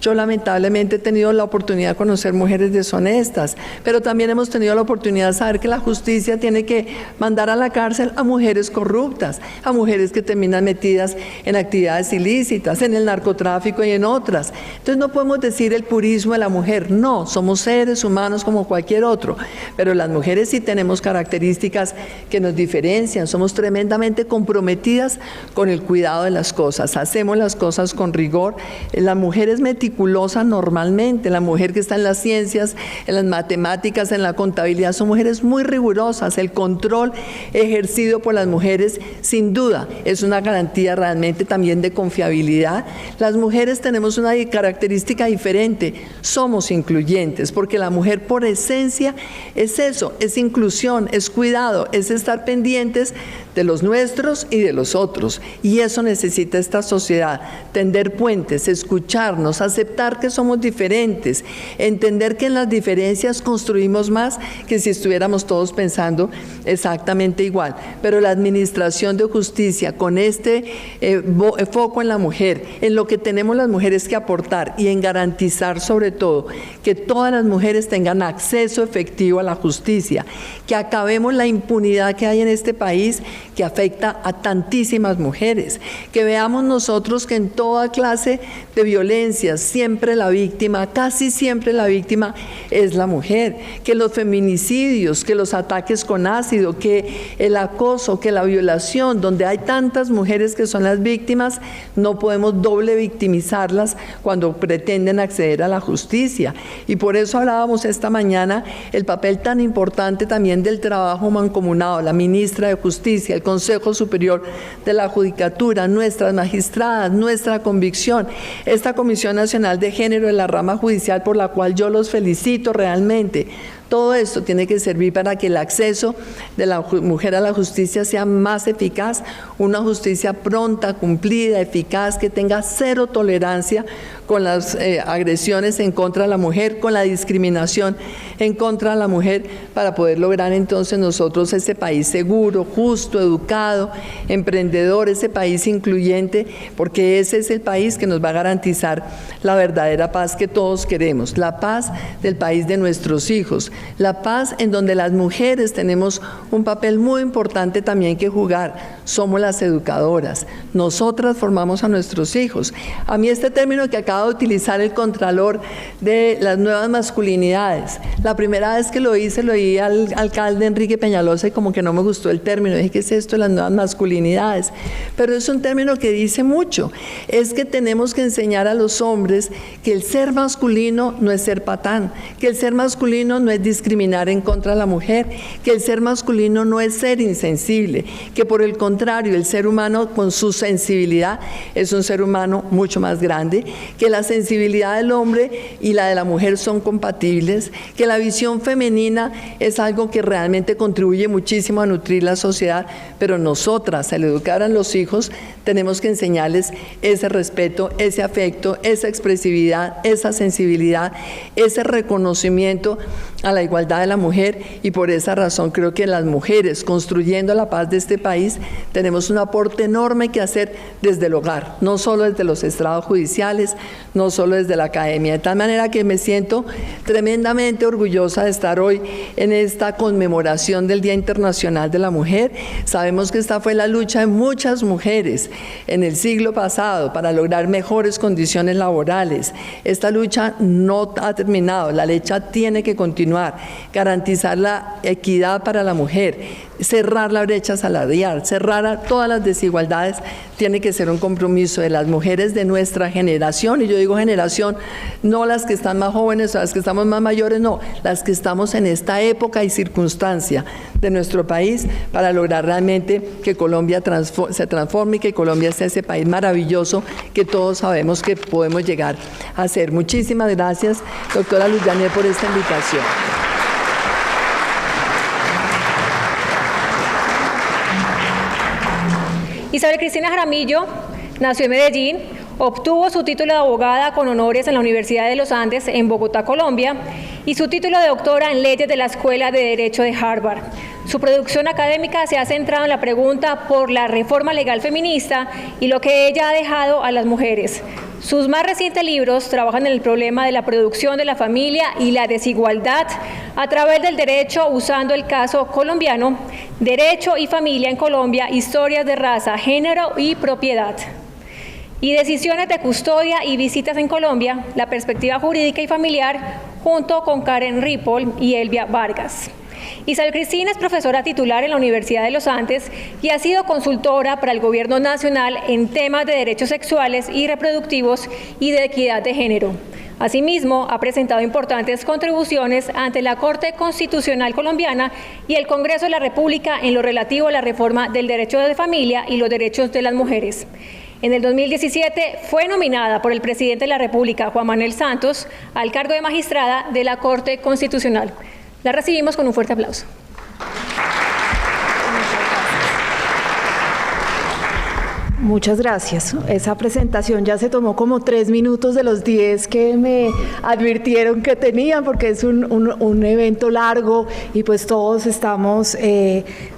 Yo lamentablemente he tenido la oportunidad de conocer mujeres deshonestas, pero también hemos tenido la oportunidad de saber que la justicia tiene que mandar a la cárcel a mujeres corruptas, a mujeres que terminan metidas en actividades ilícitas, en el narcotráfico y en otras. Entonces no podemos decir el purismo de la mujer, no, somos seres humanos como cualquier otro, pero las mujeres sí tenemos características que nos diferencian, somos tremendamente comprometidas con el cuidado de las cosas, hacemos las cosas con rigor. La mujer es meticulosa normalmente, la mujer que está en las ciencias, en las matemáticas, en la contabilidad, son mujeres muy rigurosas. El control ejercido por las mujeres, sin duda, es una garantía realmente también de confiabilidad. Las mujeres tenemos una característica diferente, somos incluyentes, porque la mujer por esencia es eso, es inclusión, es cuidado, es estar pendientes de los nuestros y de los otros, y eso necesita esta sociedad, tender puentes, escucharnos, aceptar que somos diferentes, entender que en las diferencias construimos más que si estuviéramos todos pensando exactamente igual. Pero la administración de justicia con este foco en la mujer, en lo que tenemos las mujeres que aportar y en garantizar sobre todo que todas las mujeres tengan acceso efectivo a la justicia, que acabemos la impunidad que hay en este país, que afecta a tantísimas mujeres, que veamos nosotros que en toda clase de violencia siempre la víctima, casi siempre la víctima es la mujer, que los feminicidios, que los ataques con ácido, que el acoso, que la violación, donde hay tantas mujeres que son las víctimas, no podemos doble victimizarlas cuando pretenden acceder a la justicia. Y por eso hablábamos esta mañana el papel tan importante también del trabajo mancomunado, la ministra de Justicia, el Consejo Superior de la Judicatura, nuestras magistradas, nuestra convicción, esta Comisión Nacional de Género de la rama judicial, por la cual yo los felicito realmente. Todo esto tiene que servir para que el acceso de la mujer a la justicia sea más eficaz, una justicia pronta, cumplida, eficaz, que tenga cero tolerancia con las agresiones en contra de la mujer, con la discriminación en contra de la mujer, para poder lograr entonces nosotros ese país seguro, justo, educado, emprendedor, ese país incluyente, porque ese es el país que nos va a garantizar la verdadera paz que todos queremos, la paz del país de nuestros hijos, la paz en donde las mujeres tenemos un papel muy importante también que jugar. Somos las educadoras, nosotras formamos a nuestros hijos. A mí este término que acaba de utilizar el Contralor de las nuevas masculinidades, la primera vez que lo hice, lo oí al alcalde Enrique Peñalosa y como que no me gustó el término, dije, ¿qué es esto de las nuevas masculinidades? Pero es un término que dice mucho, es que tenemos que enseñar a los hombres que el ser masculino no es ser patán, que el ser masculino no es discriminar en contra de la mujer, que el ser masculino no es ser insensible, que por el contrario, el ser humano con su sensibilidad es un ser humano mucho más grande, que la sensibilidad del hombre y la de la mujer son compatibles, que la visión femenina es algo que realmente contribuye muchísimo a nutrir la sociedad, pero nosotras, al educar a los hijos, tenemos que enseñarles ese respeto, ese afecto, esa expresividad, esa sensibilidad, ese reconocimiento a la igualdad de la mujer, y por esa razón creo que las mujeres, construyendo la paz de este país, tenemos un aporte enorme que hacer desde el hogar, no solo desde los estrados judiciales, no solo desde la academia, de tal manera que me siento tremendamente orgullosa de estar hoy en esta conmemoración del Día Internacional de la Mujer. Sabemos que esta fue la lucha de muchas mujeres en el siglo pasado para lograr mejores condiciones laborales. Esta lucha no ha terminado, la lucha tiene que continuar, garantizar la equidad para la mujer, cerrar la brecha salarial, cerrar todas las desigualdades, tiene que ser un compromiso de las mujeres de nuestra generación, y yo digo generación, no las que están más jóvenes o las que estamos más mayores, no, las que estamos en esta época y circunstancia de nuestro país, para lograr realmente que Colombia se transforme y que Colombia sea ese país maravilloso que todos sabemos que podemos llegar a ser. Muchísimas gracias, doctora Luz Janet, por esta invitación. Isabel Cristina Jaramillo nació en Medellín, obtuvo su título de abogada con honores en la Universidad de los Andes en Bogotá, Colombia, y su título de doctora en leyes de la Escuela de Derecho de Harvard. Su producción académica se ha centrado en la pregunta por la reforma legal feminista y lo que ella ha dejado a las mujeres. Sus más recientes libros trabajan en el problema de la producción de la familia y la desigualdad a través del derecho, usando el caso colombiano, Derecho y Familia en Colombia, historias de raza, género y propiedad. Y Decisiones de custodia y visitas en Colombia, la perspectiva jurídica y familiar, junto con Karen Ripoll y Elvia Vargas. Isabel Cristina es profesora titular en la Universidad de los Andes y ha sido consultora para el Gobierno Nacional en temas de derechos sexuales y reproductivos y de equidad de género. Asimismo, ha presentado importantes contribuciones ante la Corte Constitucional Colombiana y el Congreso de la República en lo relativo a la reforma del derecho de familia y los derechos de las mujeres. En el 2017 fue nominada por el presidente de la República, Juan Manuel Santos, al cargo de magistrada de la Corte Constitucional. La recibimos con un fuerte aplauso. Muchas gracias. Esa presentación ya se tomó como 3 minutos de los 10 que me advirtieron que tenían, porque es un evento largo y pues todos estamos,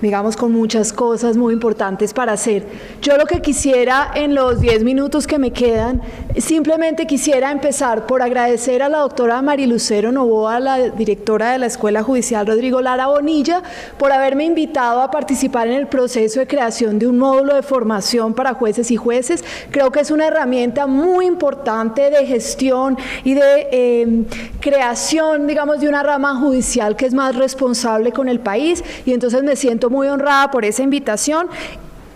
digamos, con muchas cosas muy importantes para hacer. Yo lo que quisiera en los 10 minutos que me quedan, simplemente quisiera empezar por agradecer a la doctora Marilucero Novoa, la directora de la Escuela Judicial Rodrigo Lara Bonilla, por haberme invitado a participar en el proceso de creación de un módulo de formación para jueces y jueces. Creo que es una herramienta muy importante de gestión y de creación, digamos, de una rama judicial que es más responsable con el país, y entonces me siento muy honrada por esa invitación.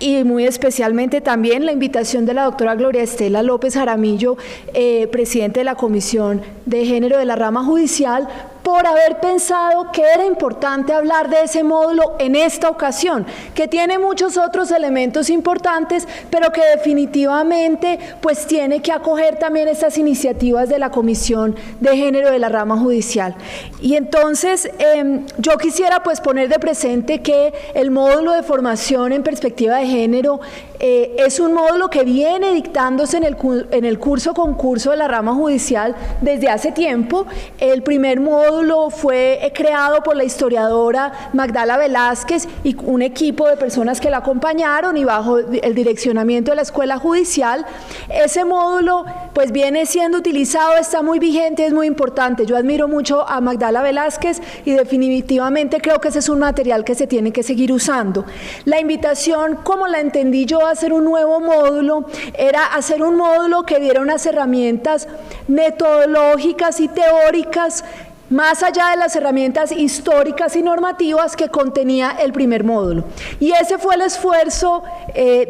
Y muy especialmente también la invitación de la doctora Gloria Estela López Jaramillo, presidente de la Comisión de Género de la Rama Judicial, por haber pensado que era importante hablar de ese módulo en esta ocasión, que tiene muchos otros elementos importantes, pero que definitivamente pues tiene que acoger también estas iniciativas de la Comisión de Género de la Rama Judicial. Y entonces yo quisiera pues poner de presente que el módulo de formación en perspectiva de género es un módulo que viene dictándose en el concurso de la rama judicial desde hace tiempo. El primer módulo fue creado por la historiadora Magdala Velázquez y un equipo de personas que la acompañaron, y bajo el direccionamiento de la Escuela Judicial. Ese módulo pues viene siendo utilizado, está muy vigente, es muy importante. Yo admiro mucho a Magdala Velázquez y definitivamente creo que ese es un material que se tiene que seguir usando. La invitación, como la entendí yo, a hacer un nuevo módulo, era hacer un módulo que diera unas herramientas metodológicas y teóricas más allá de las herramientas históricas y normativas que contenía el primer módulo. Y ese fue el esfuerzo,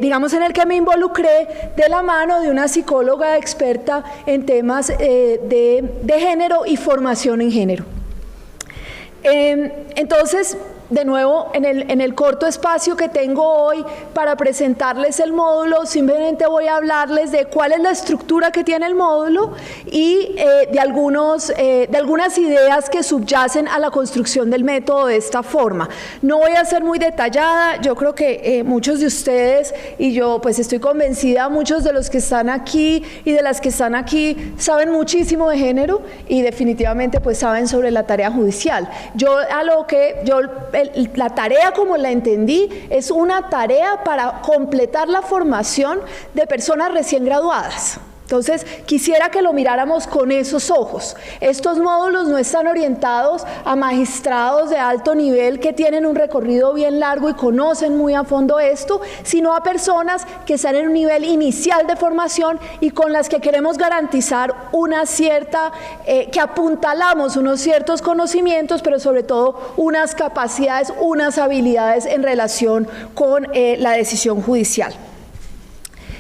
digamos, en el que me involucré de la mano de una psicóloga experta en temas de género y formación en género. Entonces, de nuevo, en el corto espacio que tengo hoy para presentarles el módulo, simplemente voy a hablarles de cuál es la estructura que tiene el módulo y de algunas ideas que subyacen a la construcción del método de esta forma. No voy a ser muy detallada, yo creo que muchos de ustedes y yo pues estoy convencida, muchos de los que están aquí y de las que están aquí saben muchísimo de género y definitivamente pues saben sobre la tarea judicial. La tarea, como la entendí, es una tarea para completar la formación de personas recién graduadas. Entonces, quisiera que lo miráramos con esos ojos. Estos módulos no están orientados a magistrados de alto nivel que tienen un recorrido bien largo y conocen muy a fondo esto, sino a personas que están en un nivel inicial de formación y con las que queremos garantizar una cierta, que apuntalamos unos ciertos conocimientos, pero sobre todo unas capacidades, unas habilidades en relación con la decisión judicial.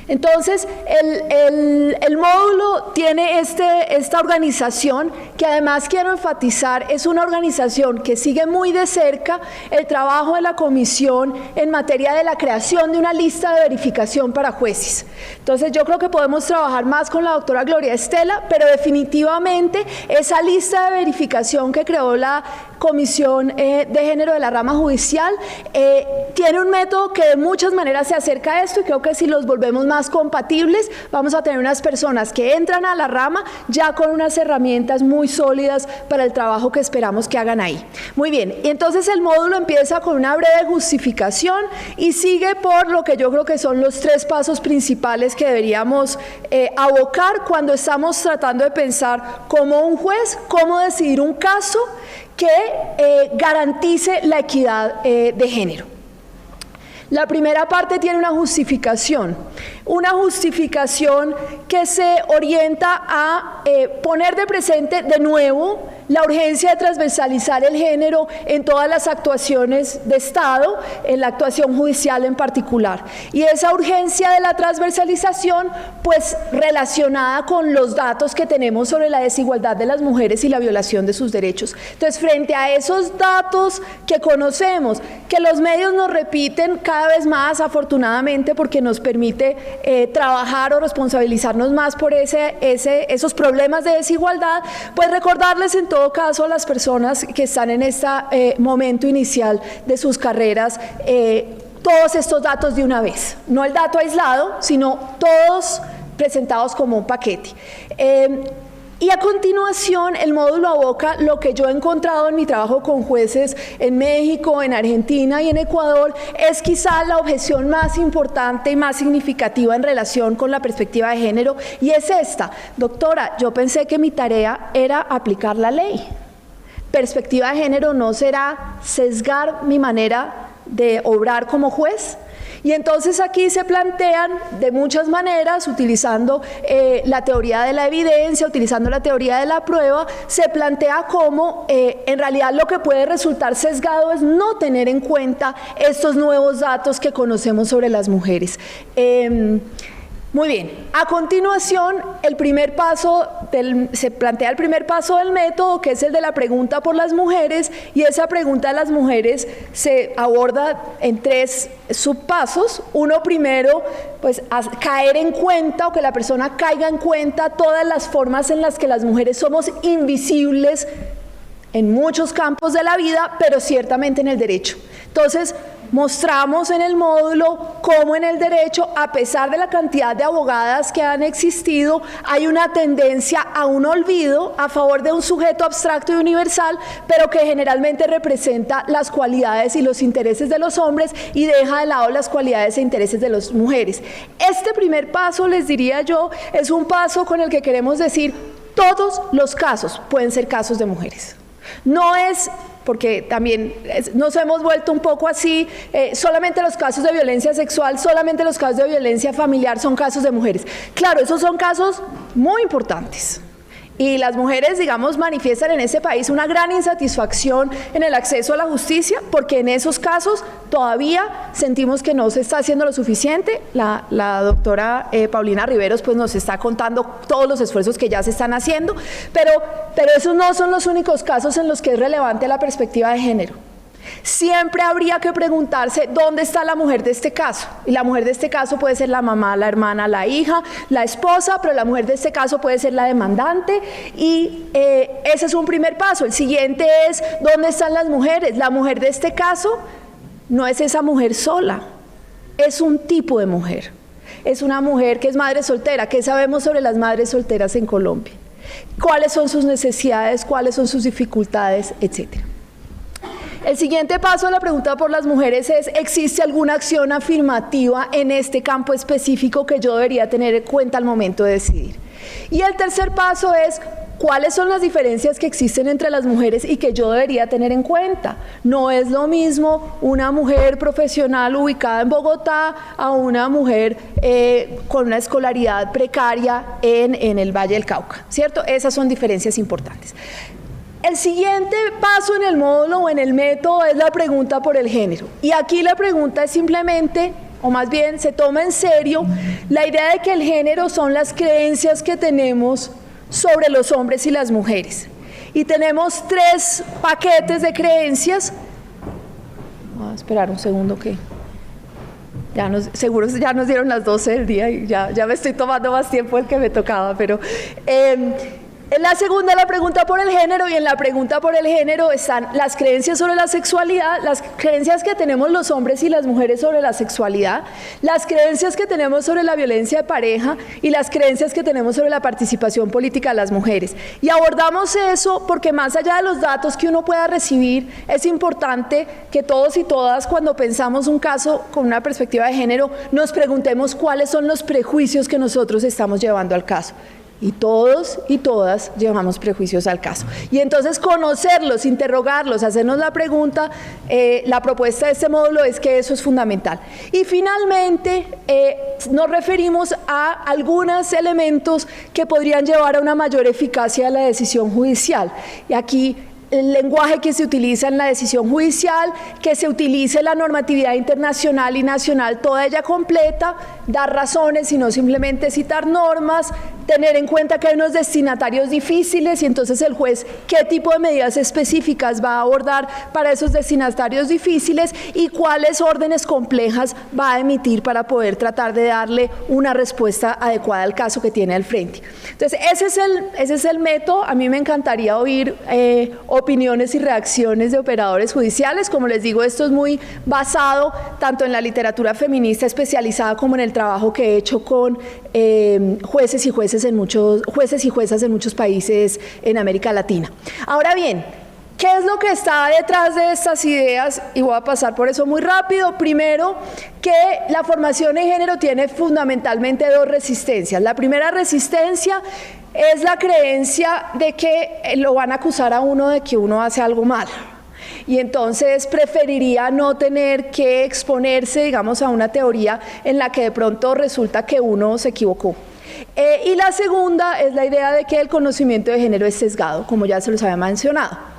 Entonces, el módulo tiene esta organización que además quiero enfatizar, es una organización que sigue muy de cerca el trabajo de la comisión en materia de la creación de una lista de verificación para jueces. Entonces, yo creo que podemos trabajar más con la doctora Gloria Estela, pero definitivamente esa lista de verificación que creó la Comisión de Género de la Rama Judicial tiene un método que de muchas maneras se acerca a esto, y creo que si los volvemos más compatibles, vamos a tener unas personas que entran a la rama ya con unas herramientas muy sólidas para el trabajo que esperamos que hagan ahí. Muy bien, y entonces el módulo empieza con una breve justificación y sigue por lo que yo creo que son los 3 pasos principales que deberíamos abocar cuando estamos tratando de pensar como un juez, cómo decidir un caso que garantice la equidad de género. La primera parte tiene una justificación que se orienta a poner de presente de nuevo la urgencia de transversalizar el género en todas las actuaciones de Estado, en la actuación judicial en particular. Y esa urgencia de la transversalización, pues relacionada con los datos que tenemos sobre la desigualdad de las mujeres y la violación de sus derechos. Entonces, frente a esos datos que conocemos, que los medios nos repiten cada vez más, afortunadamente, porque nos permite trabajar o responsabilizarnos más por esos problemas de desigualdad, pues recordarles en todo caso a las personas que están en este momento inicial de sus carreras todos estos datos de una vez, no el dato aislado, sino todos presentados como un paquete. Y a continuación, el módulo aboca lo que yo he encontrado en mi trabajo con jueces en México, en Argentina y en Ecuador, es quizá la objeción más importante y más significativa en relación con la perspectiva de género, y es esta: doctora, yo pensé que mi tarea era aplicar la ley. Perspectiva de género no será sesgar mi manera de obrar como juez. Y entonces aquí se plantean de muchas maneras, utilizando la teoría de la evidencia, utilizando la teoría de la prueba, se plantea cómo en realidad lo que puede resultar sesgado es no tener en cuenta estos nuevos datos que conocemos sobre las mujeres. Muy bien, a continuación se plantea el primer paso del método, que es el de la pregunta por las mujeres, y esa pregunta de las mujeres se aborda en 3 subpasos. Uno primero, pues caer en cuenta, o que la persona caiga en cuenta todas las formas en las que las mujeres somos invisibles en muchos campos de la vida, pero ciertamente en el derecho. Entonces, mostramos en el módulo cómo en el derecho, a pesar de la cantidad de abogadas que han existido, hay una tendencia a un olvido a favor de un sujeto abstracto y universal, pero que generalmente representa las cualidades y los intereses de los hombres y deja de lado las cualidades e intereses de las mujeres. Este primer paso, les diría yo, es un paso con el que queremos decir: todos los casos pueden ser casos de mujeres. No es, porque también nos hemos vuelto un poco así, solamente los casos de violencia sexual, solamente los casos de violencia familiar son casos de mujeres. Claro, esos son casos muy importantes. Y las mujeres, digamos, manifiestan en este país una gran insatisfacción en el acceso a la justicia, porque en esos casos todavía sentimos que no se está haciendo lo suficiente. La doctora Paulina Riveros pues nos está contando todos los esfuerzos que ya se están haciendo, pero esos no son los únicos casos en los que es relevante la perspectiva de género. Siempre habría que preguntarse dónde está la mujer de este caso, y la mujer de este caso puede ser la mamá, la hermana, la hija, la esposa, pero la mujer de este caso puede ser la demandante, y ese es un primer paso. El siguiente es dónde están las mujeres. La mujer de este caso no es esa mujer sola, es un tipo de mujer, es una mujer que es madre soltera. ¿Qué sabemos sobre las madres solteras en Colombia? ¿Cuáles son sus necesidades? ¿Cuáles son sus dificultades? Etcétera. El siguiente paso de la pregunta por las mujeres es: ¿existe alguna acción afirmativa en este campo específico que yo debería tener en cuenta al momento de decidir? Y el tercer paso es: ¿cuáles son las diferencias que existen entre las mujeres y que yo debería tener en cuenta? No es lo mismo una mujer profesional ubicada en Bogotá a una mujer con una escolaridad precaria en el Valle del Cauca, ¿cierto? Esas son diferencias importantes. El siguiente paso en el módulo o en el método es la pregunta por el género. Y aquí la pregunta es simplemente, o más bien se toma en serio, la idea de que el género son las creencias que tenemos sobre los hombres y las mujeres. Y tenemos 3 paquetes de creencias. Voy a esperar un segundo que seguro ya nos dieron las 12 del día y ya me estoy tomando más tiempo del que me tocaba, pero en la segunda, la pregunta por el género, y en la pregunta por el género están las creencias sobre la sexualidad, las creencias que tenemos los hombres y las mujeres sobre la sexualidad, las creencias que tenemos sobre la violencia de pareja y las creencias que tenemos sobre la participación política de las mujeres. Y abordamos eso porque, más allá de los datos que uno pueda recibir, es importante que todos y todas, cuando pensamos un caso con una perspectiva de género, nos preguntemos cuáles son los prejuicios que nosotros estamos llevando al caso. Y todos y todas llevamos prejuicios al caso. Y entonces conocerlos, interrogarlos, hacernos la pregunta, la propuesta de este módulo es que eso es fundamental. Y finalmente nos referimos a algunos elementos que podrían llevar a una mayor eficacia de la decisión judicial. Y aquí el lenguaje que se utiliza en la decisión judicial, que se utilice la normatividad internacional y nacional, toda ella completa, dar razones y no simplemente citar normas, tener en cuenta que hay unos destinatarios difíciles y entonces el juez qué tipo de medidas específicas va a abordar para esos destinatarios difíciles y cuáles órdenes complejas va a emitir para poder tratar de darle una respuesta adecuada al caso que tiene al frente. Entonces ese es el método. A mí me encantaría oír opiniones y reacciones de operadores judiciales. Como les digo, esto es muy basado tanto en la literatura feminista especializada como en el trabajo que he hecho con jueces y juezas en muchos países en América Latina. Ahora bien, ¿qué es lo que está detrás de estas ideas? Y voy a pasar por eso muy rápido. Primero, que la formación en género tiene fundamentalmente dos resistencias. La primera resistencia es la creencia de que lo van a acusar a uno de que uno hace algo mal. Y entonces preferiría no tener que exponerse, digamos, a una teoría en la que de pronto resulta que uno se equivocó. Y la segunda es la idea de que el conocimiento de género es sesgado, como ya se los había mencionado.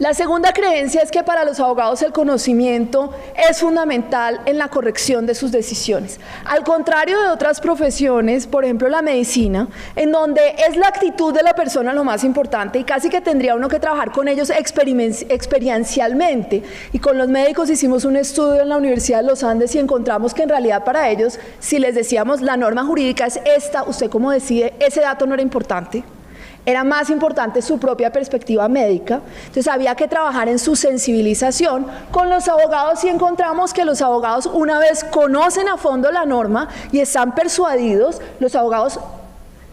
La segunda creencia es que para los abogados el conocimiento es fundamental en la corrección de sus decisiones. Al contrario de otras profesiones, por ejemplo la medicina, en donde es la actitud de la persona lo más importante y casi que tendría uno que trabajar con ellos experiencialmente. Y con los médicos hicimos un estudio en la Universidad de los Andes y encontramos que en realidad para ellos, si les decíamos la norma jurídica es esta, usted cómo decide, ese dato no era importante. Era más importante su propia perspectiva médica, entonces había que trabajar en su sensibilización. Con los abogados y encontramos que los abogados, una vez conocen a fondo la norma y están persuadidos, los abogados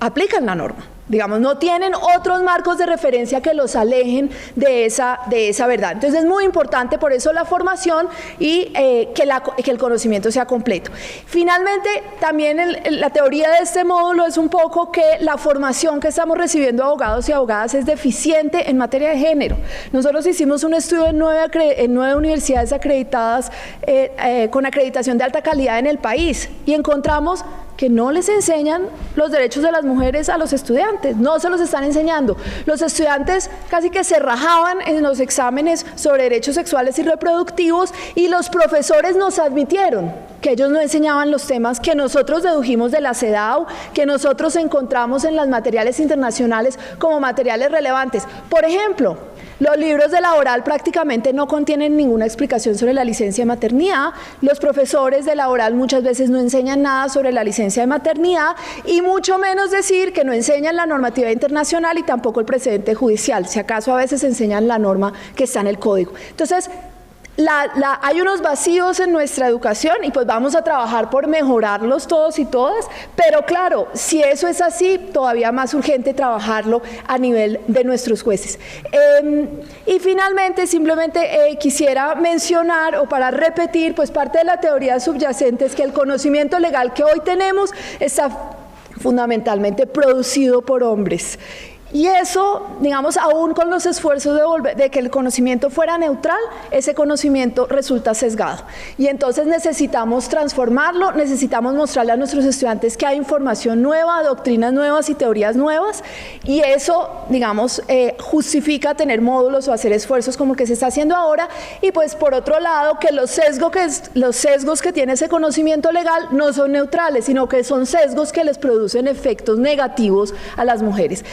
aplican la norma. Digamos, no tienen otros marcos de referencia que los alejen de esa verdad. Entonces es muy importante por eso la formación y que el conocimiento sea completo. Finalmente, también la teoría de este módulo es un poco que la formación que estamos recibiendo abogados y abogadas es deficiente en materia de género. Nosotros hicimos un estudio en 9 universidades acreditadas con acreditación de alta calidad en el país y encontramos que no les enseñan los derechos de las mujeres a los estudiantes, no se los están enseñando. Los estudiantes casi que se rajaban en los exámenes sobre derechos sexuales y reproductivos y los profesores nos admitieron que ellos no enseñaban los temas que nosotros dedujimos de la CEDAW, que nosotros encontramos en los materiales internacionales como materiales relevantes. Por ejemplo, los libros de la oral prácticamente no contienen ninguna explicación sobre la licencia de maternidad, los profesores de la oral muchas veces no enseñan nada sobre la licencia de maternidad y mucho menos decir que no enseñan la normativa internacional y tampoco el precedente judicial, si acaso a veces enseñan la norma que está en el código. Entonces, hay unos vacíos en nuestra educación y pues vamos a trabajar por mejorarlos todos y todas, pero claro, si eso es así, todavía más urgente trabajarlo a nivel de nuestros jueces. Y finalmente, simplemente quisiera mencionar o para repetir, pues parte de la teoría subyacente es que el conocimiento legal que hoy tenemos está fundamentalmente producido por hombres. Y eso, digamos, aún con los esfuerzos de que el conocimiento fuera neutral, ese conocimiento resulta sesgado. Y entonces necesitamos transformarlo, necesitamos mostrarle a nuestros estudiantes que hay información nueva, doctrinas nuevas y teorías nuevas, y eso, digamos, justifica tener módulos o hacer esfuerzos como el que se está haciendo ahora, y pues por otro lado, que los sesgos que tiene ese conocimiento legal no son neutrales, sino que son sesgos que les producen efectos negativos a las mujeres.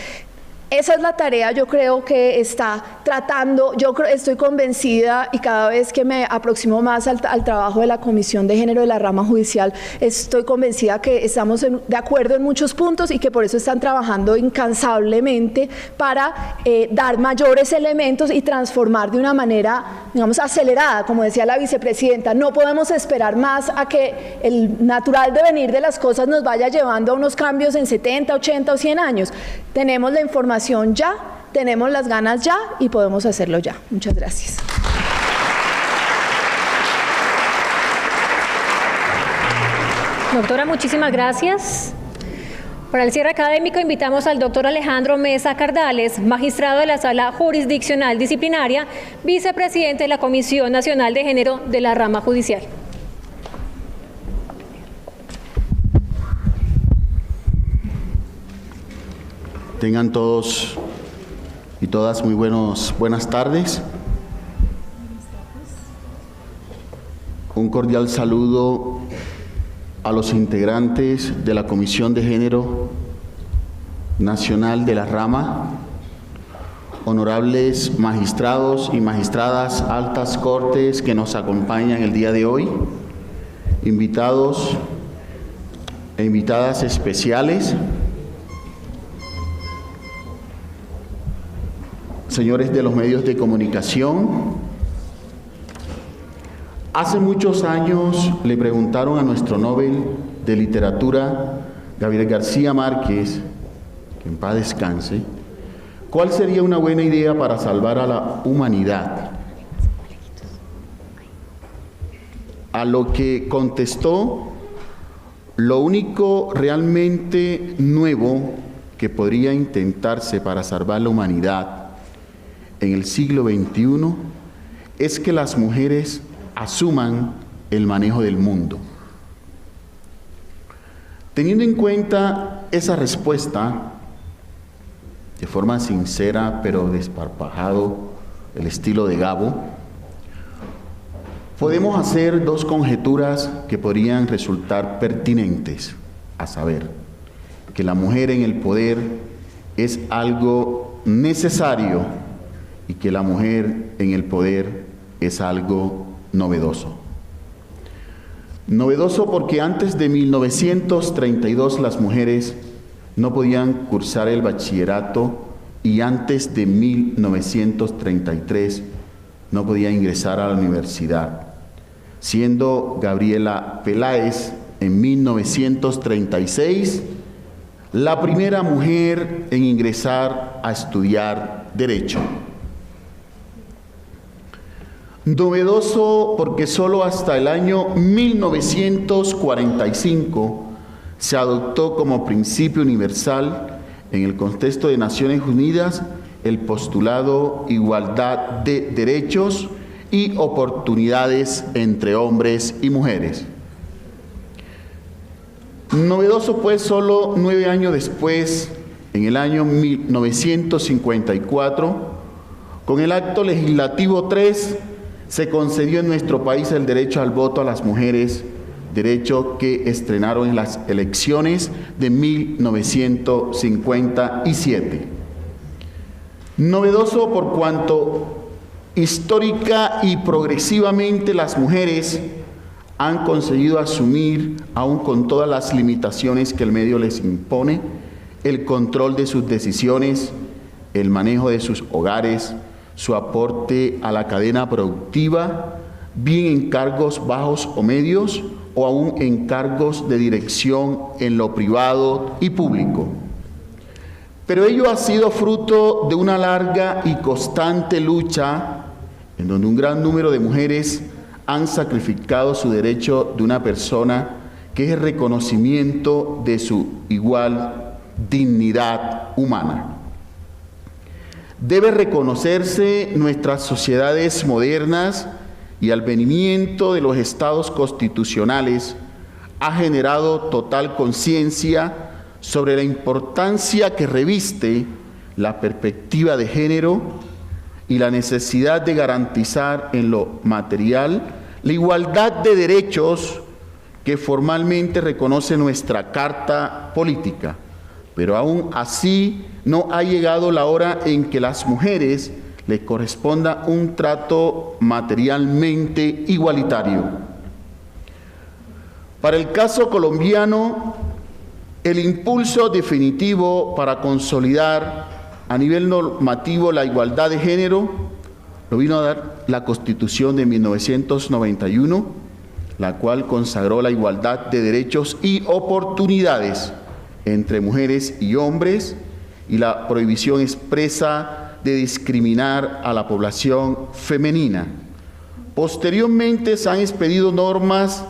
Esa es la tarea, yo creo que está tratando, estoy convencida y cada vez que me aproximo más al trabajo de la Comisión de Género de la rama judicial, estoy convencida que estamos de acuerdo en muchos puntos y que por eso están trabajando incansablemente para dar mayores elementos y transformar de una manera, digamos, acelerada, como decía la vicepresidenta. No podemos esperar más a que el natural devenir de las cosas nos vaya llevando a unos cambios en 70, 80 o 100 años. Tenemos la información ya, tenemos las ganas ya y podemos hacerlo ya. Muchas gracias. Doctora, muchísimas gracias. Para el cierre académico invitamos al doctor Alejandro Mesa Cardales, magistrado de la Sala Jurisdiccional Disciplinaria, vicepresidente de la Comisión Nacional de Género de la Rama Judicial. Tengan todos y todas muy buenas tardes. Un cordial saludo a los integrantes de la Comisión de Género Nacional de la Rama, honorables magistrados y magistradas, altas cortes que nos acompañan el día de hoy, invitados e invitadas especiales. señores de los medios de comunicación, hace muchos años le preguntaron a nuestro Nobel de Literatura, Gabriel García Márquez, que en paz descanse, ¿cuál sería una buena idea para salvar a la humanidad? A lo que contestó: lo único realmente nuevo que podría intentarse para salvar la humanidad en el siglo XXI es que las mujeres asuman el manejo del mundo. Teniendo en cuenta esa respuesta, de forma sincera pero desparpajado, el estilo de Gabo, podemos hacer dos conjeturas que podrían resultar pertinentes, a saber, que la mujer en el poder es algo necesario y que la mujer en el poder es algo novedoso. Novedoso porque antes de 1932 las mujeres no podían cursar el bachillerato y antes de 1933 no podía ingresar a la universidad, siendo Gabriela Peláez en 1936 la primera mujer en ingresar a estudiar Derecho. Novedoso porque solo hasta el año 1945 se adoptó como principio universal en el contexto de Naciones Unidas el postulado igualdad de derechos y oportunidades entre hombres y mujeres. Novedoso pues solo 9 años después, en el año 1954, con el acto legislativo 3, se concedió en nuestro país el derecho al voto a las mujeres, derecho que estrenaron en las elecciones de 1957. Novedoso por cuanto histórica y progresivamente las mujeres han conseguido asumir, aun con todas las limitaciones que el medio les impone, el control de sus decisiones, el manejo de sus hogares, su aporte a la cadena productiva, bien en cargos bajos o medios, o aún en cargos de dirección en lo privado y público. Pero ello ha sido fruto de una larga y constante lucha en donde un gran número de mujeres han sacrificado su derecho de una persona, que es el reconocimiento de su igual dignidad humana. Debe reconocerse nuestras sociedades modernas y el advenimiento de los estados constitucionales ha generado total conciencia sobre la importancia que reviste la perspectiva de género y la necesidad de garantizar en lo material la igualdad de derechos que formalmente reconoce nuestra Carta Política. Pero aún así no ha llegado la hora en que las mujeres les corresponda un trato materialmente igualitario. Para el caso colombiano, el impulso definitivo para consolidar a nivel normativo la igualdad de género lo vino a dar la Constitución de 1991, la cual consagró la igualdad de derechos y oportunidades entre mujeres y hombres y la prohibición expresa de discriminar a la población femenina. Posteriormente se han expedido normas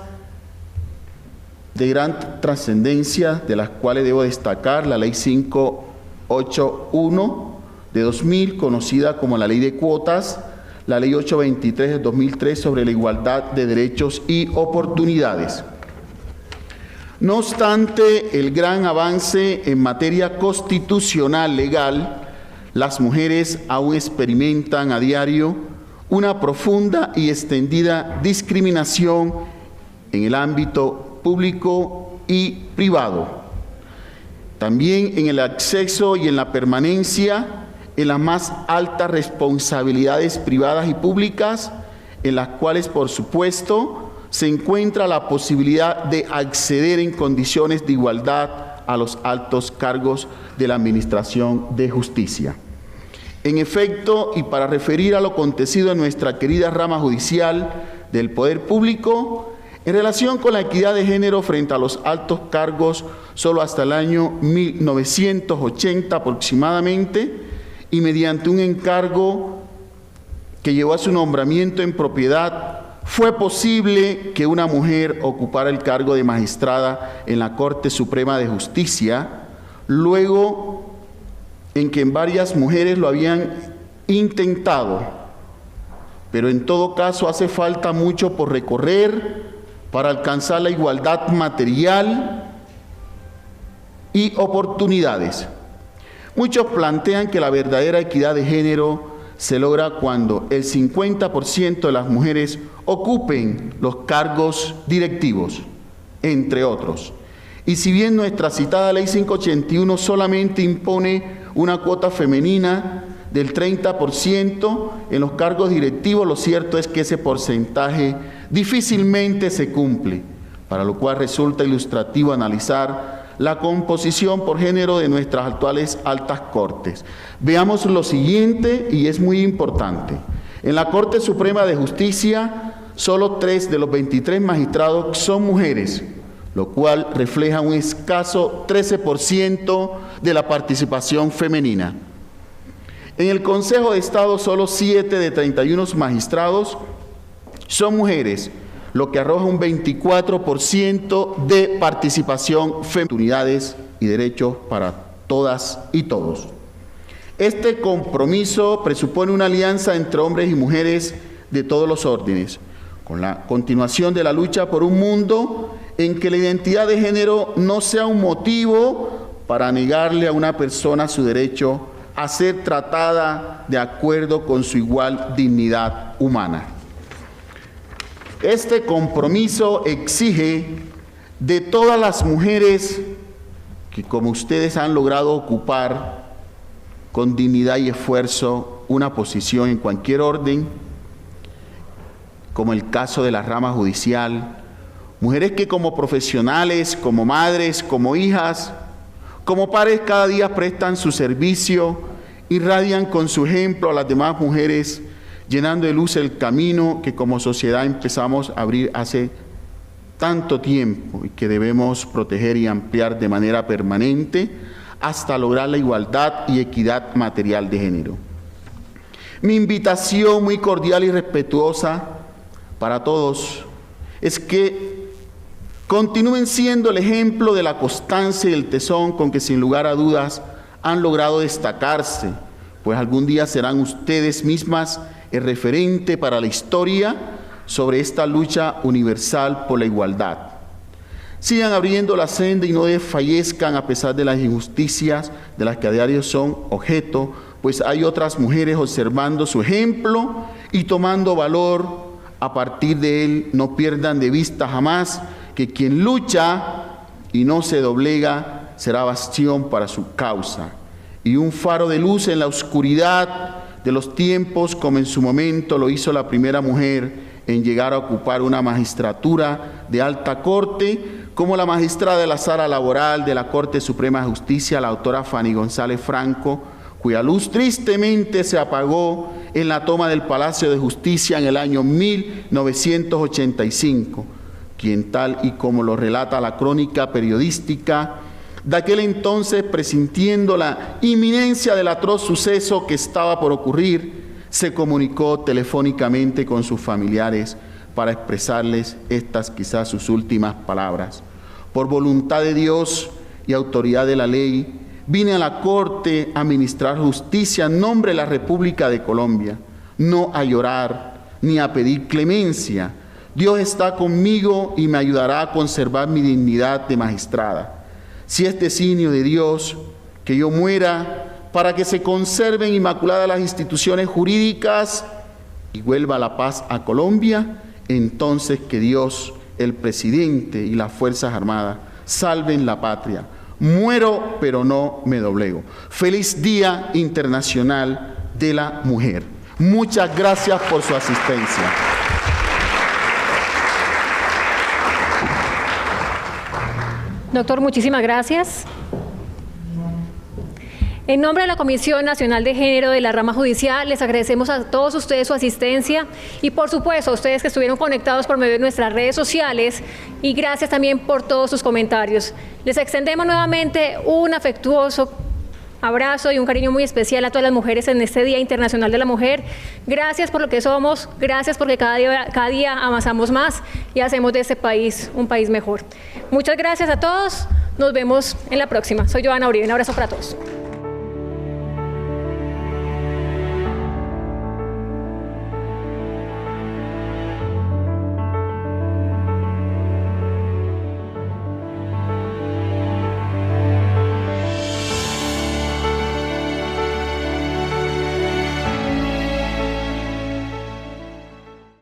de gran trascendencia, de las cuales debo destacar la Ley 581 de 2000, conocida como la Ley de Cuotas, la Ley 823 de 2003 sobre la igualdad de derechos y oportunidades. No obstante el gran avance en materia constitucional legal, las mujeres aún experimentan a diario una profunda y extendida discriminación en el ámbito público y privado. También en el acceso y en la permanencia en las más altas responsabilidades privadas y públicas, en las cuales, por supuesto, se encuentra la posibilidad de acceder en condiciones de igualdad a los altos cargos de la Administración de Justicia. En efecto, y para referir a lo acontecido en nuestra querida rama judicial del Poder Público, en relación con la equidad de género frente a los altos cargos, solo hasta el año 1980 aproximadamente, y mediante un encargo que llevó a su nombramiento en propiedad, fue posible que una mujer ocupara el cargo de magistrada en la Corte Suprema de Justicia, luego en que varias mujeres lo habían intentado, pero en todo caso hace falta mucho por recorrer para alcanzar la igualdad material y oportunidades. Muchos plantean que la verdadera equidad de género se logra cuando el 50% de las mujeres ocupen los cargos directivos, entre otros. Y si bien nuestra citada Ley 581 solamente impone una cuota femenina del 30% en los cargos directivos, lo cierto es que ese porcentaje difícilmente se cumple, para lo cual resulta ilustrativo analizar la composición por género de nuestras actuales altas cortes. Veamos lo siguiente, y es muy importante. En la Corte Suprema de Justicia, solo 3 de los 23 magistrados son mujeres, lo cual refleja un escaso 13% de la participación femenina. En el Consejo de Estado, solo 7 de 31 magistrados son mujeres, lo que arroja un 24% de participación femenina, oportunidades y derechos para todas y todos. Este compromiso presupone una alianza entre hombres y mujeres de todos los órdenes, con la continuación de la lucha por un mundo en que la identidad de género no sea un motivo para negarle a una persona su derecho a ser tratada de acuerdo con su igual dignidad humana. Este compromiso exige de todas las mujeres que, como ustedes han logrado ocupar con dignidad y esfuerzo una posición en cualquier orden, como el caso de la rama judicial, mujeres que como profesionales, como madres, como hijas, como padres cada día prestan su servicio, irradian con su ejemplo a las demás mujeres, llenando de luz el camino que como sociedad empezamos a abrir hace tanto tiempo y que debemos proteger y ampliar de manera permanente hasta lograr la igualdad y equidad material de género. Mi invitación muy cordial y respetuosa para todos es que continúen siendo el ejemplo de la constancia y el tesón con que sin lugar a dudas han logrado destacarse, pues algún día serán ustedes mismas el referente para la historia sobre esta lucha universal por la igualdad. Sigan abriendo la senda y no desfallezcan a pesar de las injusticias de las que a diario son objeto, pues hay otras mujeres observando su ejemplo y tomando valor a partir de él. No pierdan de vista jamás que quien lucha y no se doblega será bastión para su causa y un faro de luz en la oscuridad de los tiempos, como en su momento lo hizo la primera mujer en llegar a ocupar una magistratura de alta corte, como la magistrada de la Sala Laboral de la Corte Suprema de Justicia, la doctora Fanny González Franco, cuya luz tristemente se apagó en la toma del Palacio de Justicia en el año 1985, quien tal y como lo relata la crónica periodística de aquel entonces, presintiendo la inminencia del atroz suceso que estaba por ocurrir, se comunicó telefónicamente con sus familiares para expresarles estas quizás sus últimas palabras. Por voluntad de Dios y autoridad de la ley, vine a la Corte a ministrar justicia en nombre de la República de Colombia, no a llorar ni a pedir clemencia. Dios está conmigo y me ayudará a conservar mi dignidad de magistrada. Si es designio de Dios que yo muera para que se conserven inmaculadas las instituciones jurídicas y vuelva la paz a Colombia, entonces que Dios, el presidente y las Fuerzas Armadas salven la patria. Muero, pero no me doblego. Feliz Día Internacional de la Mujer. Muchas gracias por su asistencia. Doctor, muchísimas gracias. En nombre de la Comisión Nacional de Género de la Rama Judicial, les agradecemos a todos ustedes su asistencia y, por supuesto, a ustedes que estuvieron conectados por medio de nuestras redes sociales, y gracias también por todos sus comentarios. Les extendemos nuevamente un afectuoso abrazo y un cariño muy especial a todas las mujeres en este Día Internacional de la Mujer. Gracias por lo que somos, gracias porque cada día avanzamos más y hacemos de este país un país mejor. Muchas gracias a todos, nos vemos en la próxima. Soy Joana Uribe, un abrazo para todos.